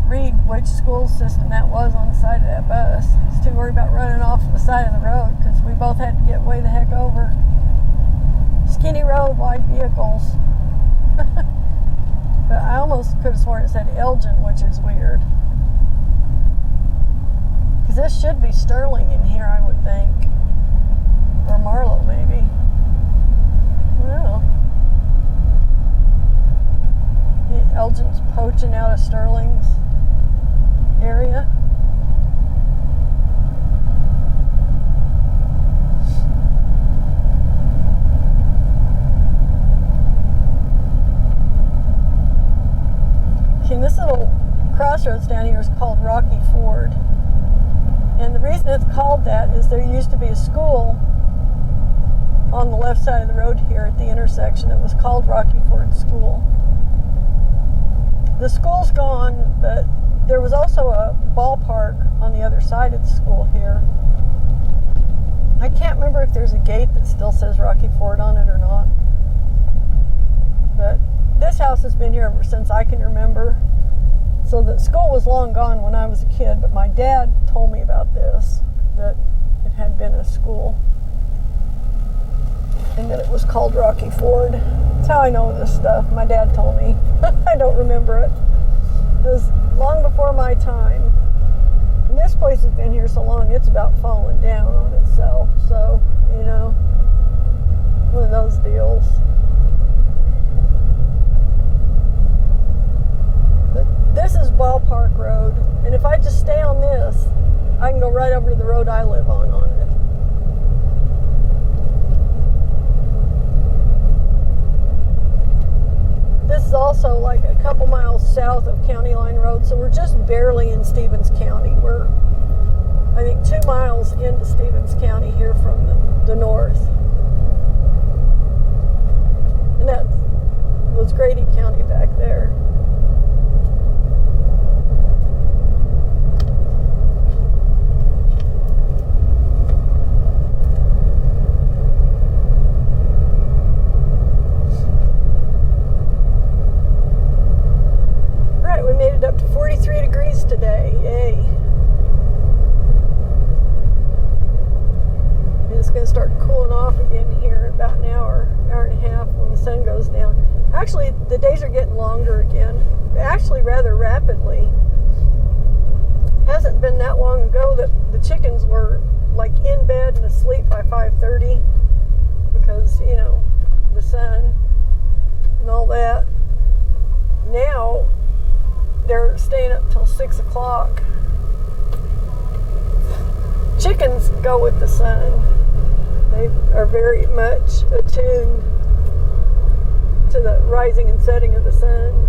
Read which school system that was on the side of that bus. I was too worried about running off the side of the road because we both had to get way the heck over. Skinny road, wide vehicles. But I almost could have sworn it said Elgin, which is weird. Because this should be Sterling in here, I would think. Or Marlow, maybe. I don't know. Elgin's poaching out of Sterling's area. Okay, this little crossroads down here is called Rocky Ford. And the reason it's called that is there used to be a school on the left side of the road here at the intersection that was called Rocky Ford School. The school's gone, but there was also a ballpark on the other side of the school here. I can't remember if there's a gate that still says Rocky Ford on it or not. But this house has been here ever since I can remember. So the school was long gone when I was a kid, but my dad told me about this, that it had been a school and that it was called Rocky Ford. That's how I know this stuff. My dad told me. I don't remember it. It was long before my time. And this place has been here so long, it's about falling down on itself. So, you know, one of those deals. But this is Ballpark Road. And if I just stay on this, I can go right over to the road I live on it. This is also like a couple miles south of County Line Road, so we're just barely in Stevens County. We're, I think, 2 miles into Stevens County here from the north. And that was Grady County back there. Up to 43 Actually, the days are getting longer again. Actually, rather rapidly. Hasn't been that long ago that the chickens were like in bed and asleep by 5:30 because, you know, the sun and all that. Now they're staying up till 6 o'clock. Chickens go with the sun. They are very much attuned to the rising and setting of the sun.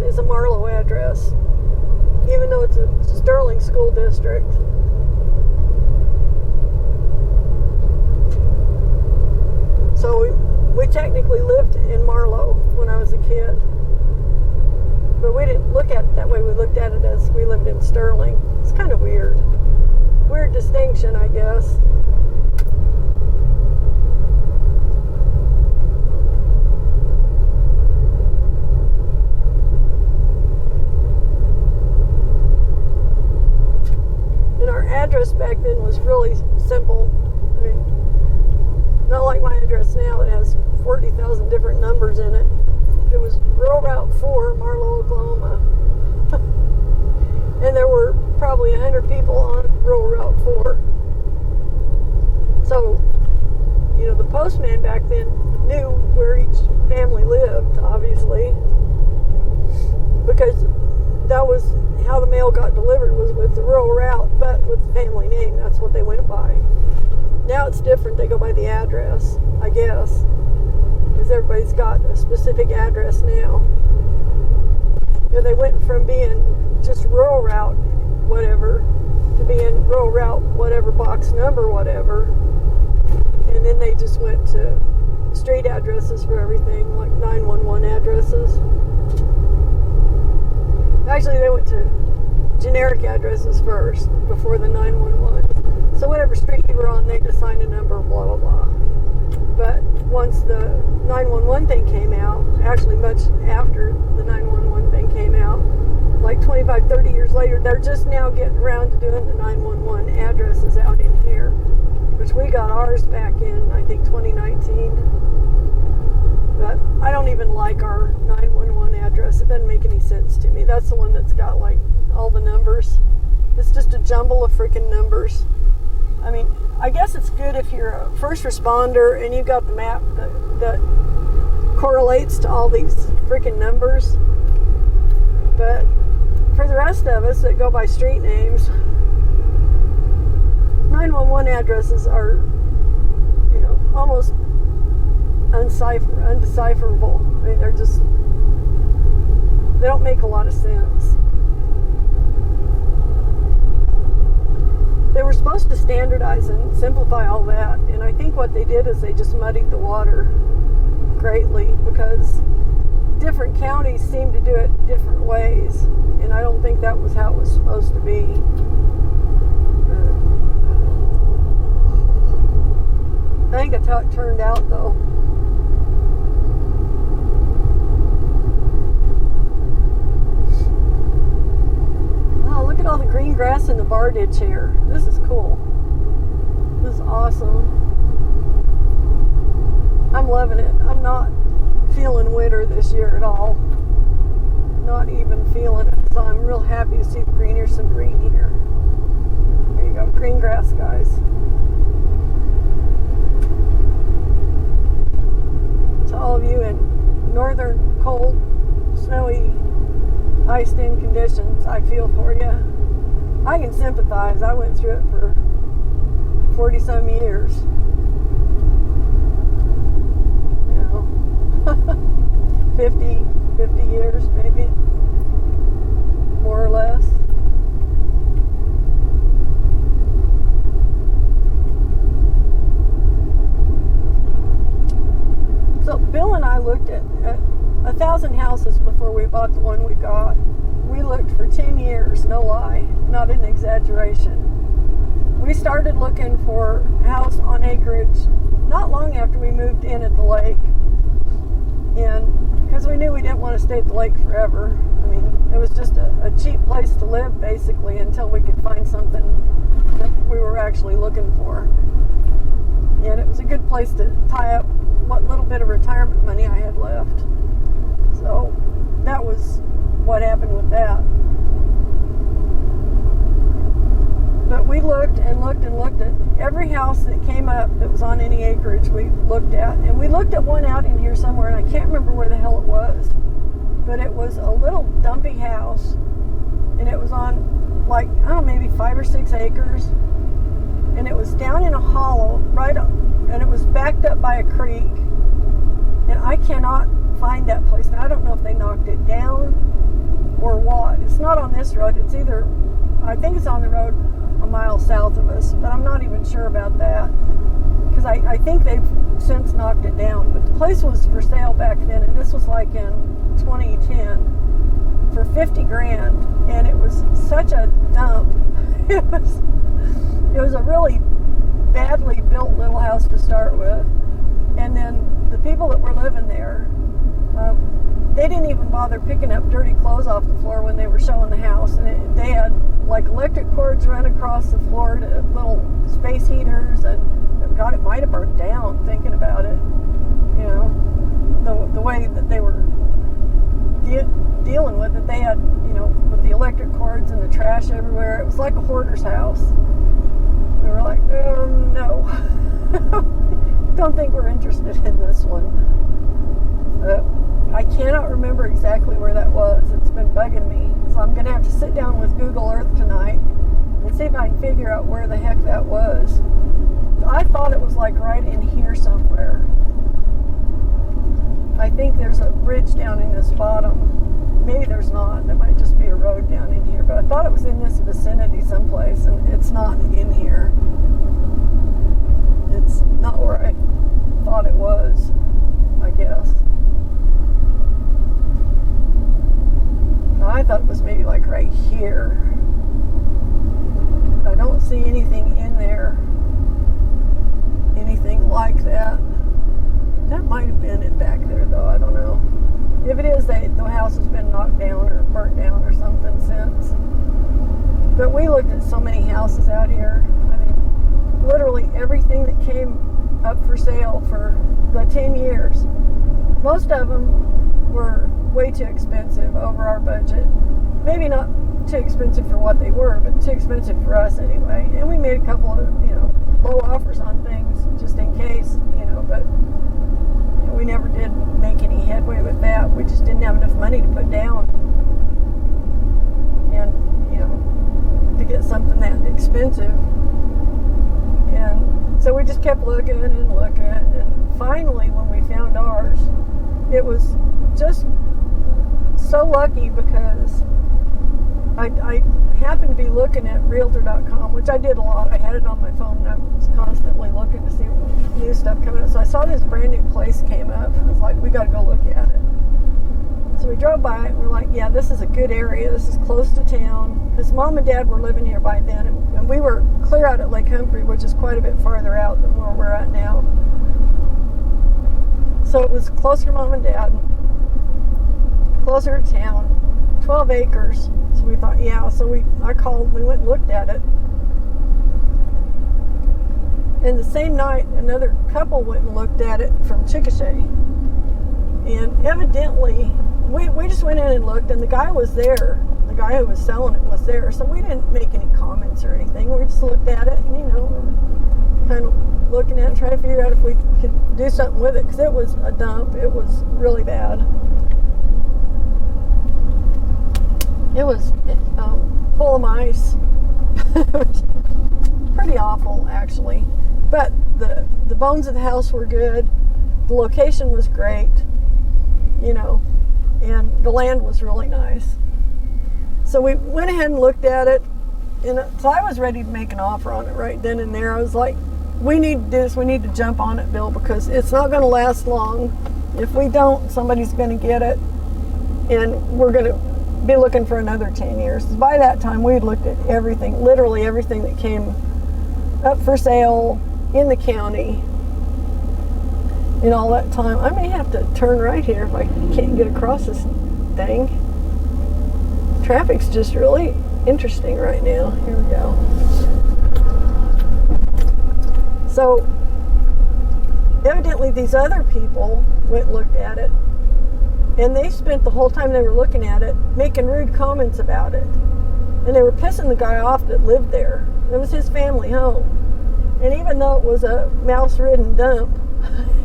Is a Marlowe address, even though it's a Sterling school district. So we technically lived in Marlowe when I was a kid, but we didn't look at it that way. We looked at it as we lived in Sterling. It's kind of weird distinction, I guess. Address back then was really simple. I mean, not like my address now that has 40,000 different numbers in it. It was Rural Route 4, Marlowe, Oklahoma. And there were probably 100 people on Rural Route 4. So, you know, the postman back then knew where each family lived, obviously, because that was how the mail got delivered, was with the rural route, but with the family name. That's what they went by. Now it's different. They go by the address, I guess, because everybody's got a specific address now. You know, they went from being just rural route whatever to being rural route whatever, box number whatever, and then they just went to street addresses for everything, like 911 addresses. Actually, they went to generic addresses first before the 911. So whatever street you were on, they just signed a number, blah, blah, blah. But once the 911 thing came out, actually much after the 911 thing came out, like 25, 30 years later, they're just now getting around to doing the 911 addresses out in here, which we got ours back in, I think, 2019. But I don't even like our 911 address. It doesn't make any sense to me. That's the one that's got like all the numbers. It's just a jumble of freaking numbers. I mean, I guess it's good if you're a first responder and you've got the map that correlates to all these freaking numbers. But for the rest of us that go by street names, 911 addresses are, you know, almost undecipherable. I mean, they don't make a lot of sense. They were supposed to standardize and simplify all that, and I think what they did is they just muddied the water greatly, because different counties seem to do it different ways, and I don't think that was how it was supposed to be. I think that's how it turned out, though. Oh, look at all the green grass in the bar ditch here. This is cool. This is awesome. I'm loving it. I'm not feeling winter this year at all. Not even feeling it. So I'm real happy to see the green. Here's some green here. There you go. Green grass, guys. To all of you in northern, cold, snowy, iced-in conditions, I feel for you. I can sympathize. I went through it for 40-some years. You know, 50 years maybe, more or less. Bill and I looked at 1,000 houses before we bought the one we got. We looked for 10 years, no lie, not an exaggeration. We started looking for a house on acreage not long after we moved in at the lake. And because we knew we didn't want to stay at the lake forever. I mean, it was just a cheap place to live, basically, until we could find something that we were actually looking for. And it was a good place to tie up what little bit of retirement money I had left. So that was what happened with that. But we looked and looked and looked at every house that came up that was on any acreage we looked at. And we looked at one out in here somewhere, and I can't remember where the hell it was. But it was a little dumpy house, and it was on, like, I don't know, maybe 5 or 6 acres. And it was down in a hollow, right up, and it was backed up by a creek. And I cannot find that place. Now, I don't know if they knocked it down or what. It's not on this road. It's either, I think it's on the road a mile south of us, but I'm not even sure about that, because I think they've since knocked it down. But the place was for sale back then, and this was like in 2010 for 50 grand, and it was such a dump. It was a really badly built little house to start with. And then the people that were living there, they didn't even bother picking up dirty clothes off the floor when they were showing the house. And they had like electric cords run across the floor to little space heaters, and God, it might have burned down thinking about it. You know, the way that they were dealing with it. They had, you know, with the electric cords and the trash everywhere. It was like a hoarder's house. We were like, no. Don't think we're interested in this one. I cannot remember exactly where that was. It's been bugging me. So I'm going to have to sit down with Google Earth tonight and see if I can figure out where the heck that was. I thought it was like right in here somewhere. I think there's a bridge down in this bottom. Maybe there's not. There might just be a road down in here. But I thought it was in this vicinity someplace, and it's not in here. It's not where I thought it was, I guess. I thought it was maybe like right here. I don't see anything in there, anything like that. That might have been it back there, though. I don't know. If it is, the house has been knocked down or burnt down or something since. But we looked at so many houses out here. I mean, literally everything that came up for sale for the 10 years. Most of them were way too expensive, over our budget. Maybe not too expensive for what they were, but too expensive for us anyway. And we made a couple of, you know, low offers on things just in case, you know, but we never did make any headway with that. We just didn't have enough money to put down. And, you know, to get something that expensive. And so we just kept looking and looking. And finally, when we found ours, it was just so lucky because I happened to be looking at Realtor.com, which I did a lot. I had it on my phone, and I was constantly looking to see new stuff coming up. So I saw this brand new place came up, and I was like, we got to go look at it. So we drove by it, and we're like, yeah, this is a good area. This is close to town. His mom and dad were living here by then, and we were clear out at Lake Humphrey, which is quite a bit farther out than where we're at now. So it was closer to mom and dad, closer to town, 12 acres. So we thought, yeah, so I called, we went and looked at it. And the same night, another couple went and looked at it from Chickasha. And evidently, we just went in and looked, and the guy was there. The guy who was selling it was there. So we didn't make any comments or anything. We just looked at it, and, you know, kind of looking at it, trying to figure out if we could do something with it, because it was a dump. It was really bad. It was full of mice. It was pretty awful, actually. But the bones of the house were good. The location was great, you know, and the land was really nice. So we went ahead and looked at it, and so I was ready to make an offer on it right then and there. I was like, we need to do this. We need to jump on it, Bill, because it's not going to last long. If we don't, somebody's going to get it, and we're going to be looking for another 10 years. By that time, we had looked at everything, literally everything that came up for sale in the county in all that time. I may have to turn right here if I can't get across this thing. Traffic's just really interesting right now. Here we go. So evidently these other people went and looked at it, and they spent the whole time they were looking at it making rude comments about it, and they were pissing the guy off that lived there. It was his family home, and even though it was a mouse-ridden dump,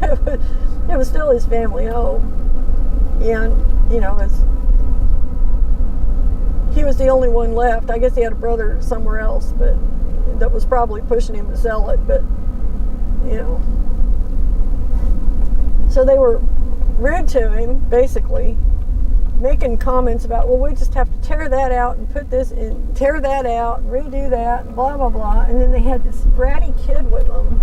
it was still his family home. And you know, he was the only one left. I guess he had a brother somewhere else, but that was probably pushing him to sell it. But you know, so they were rude to him, basically making comments about, well, we just have to tear that out and put this in, tear that out and redo that, and blah blah blah. And then they had this bratty kid with them.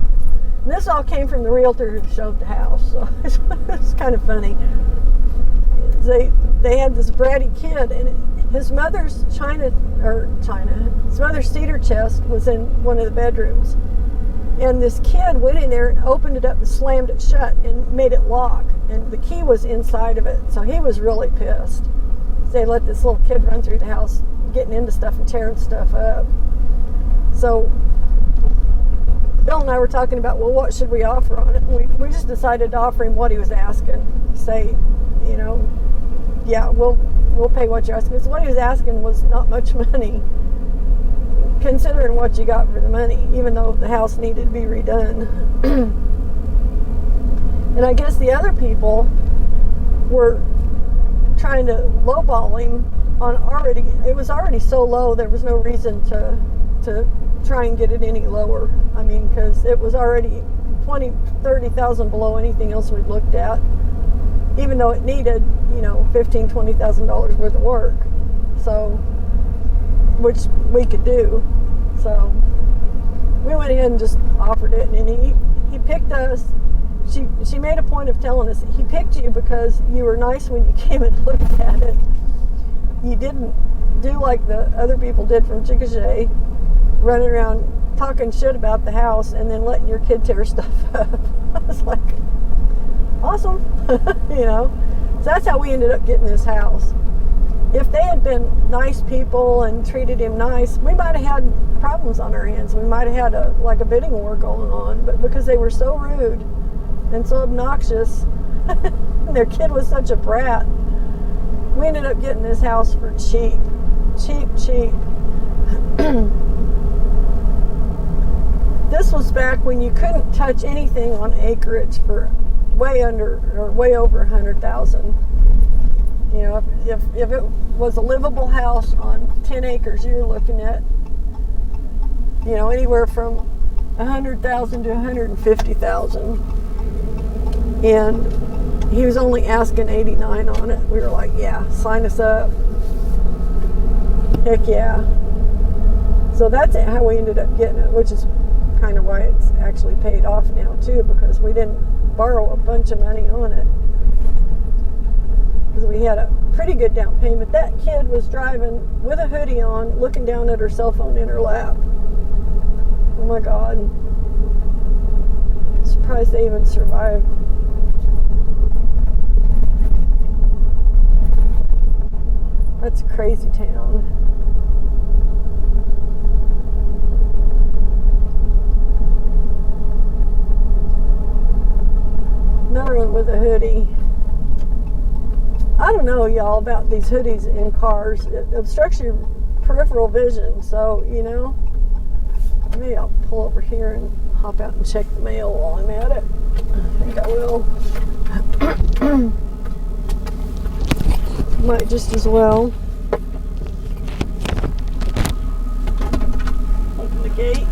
And this all came from the realtor who showed the house, so it's kind of funny. They had this bratty kid, and his mother's his mother's cedar chest was in one of the bedrooms. And this kid went in there and opened it up and slammed it shut and made it lock. And the key was inside of it. So he was really pissed. They let this little kid run through the house, getting into stuff and tearing stuff up. So Bill and I were talking about, well, what should we offer on it? And we just decided to offer him what he was asking. Say, you know, yeah, we'll pay what you're asking. Because what he was asking was not much money, considering what you got for the money, even though the house needed to be redone. And I guess the other people were trying to lowball him on it was already so low, there was no reason to try and get it any lower. I mean, because it was already $20,000-$30,000 below anything else we'd looked at, even though it needed, you know, $15,000-$20,000 worth of work. So, which we could do. So we went ahead and just offered it, and he picked us. She made a point of telling us he picked you because you were nice when you came and looked at it. You didn't do like the other people did from Chickasha, running around talking shit about the house and then letting your kid tear stuff up. I was like, awesome. You know, so that's how we ended up getting this house. If they had been nice people and treated him nice, we might have had problems on our hands. We might have had a bidding war going on. But because they were so rude and so obnoxious, and their kid was such a brat, we ended up getting this house for cheap. This was back when you couldn't touch anything on acreage for way over 100,000. You know, if it was a livable house on 10 acres, you're looking at, you know, anywhere from 100,000 to 150,000. And he was only asking 89 on it. We were like, yeah, sign us up. Heck yeah. So that's how we ended up getting it, which is kind of why it's actually paid off now too, because we didn't borrow a bunch of money on it. Because we had a pretty good down payment. That kid was driving with a hoodie on, looking down at her cell phone in her lap. Oh my God. I'm surprised they even survived. That's a crazy town. Another one with a hoodie. I don't know, y'all, about these hoodies in cars. It obstructs your peripheral vision. So, you know, maybe I'll pull over here and hop out and check the mail while I'm at it. I think I will. Might just as well. Open the gate.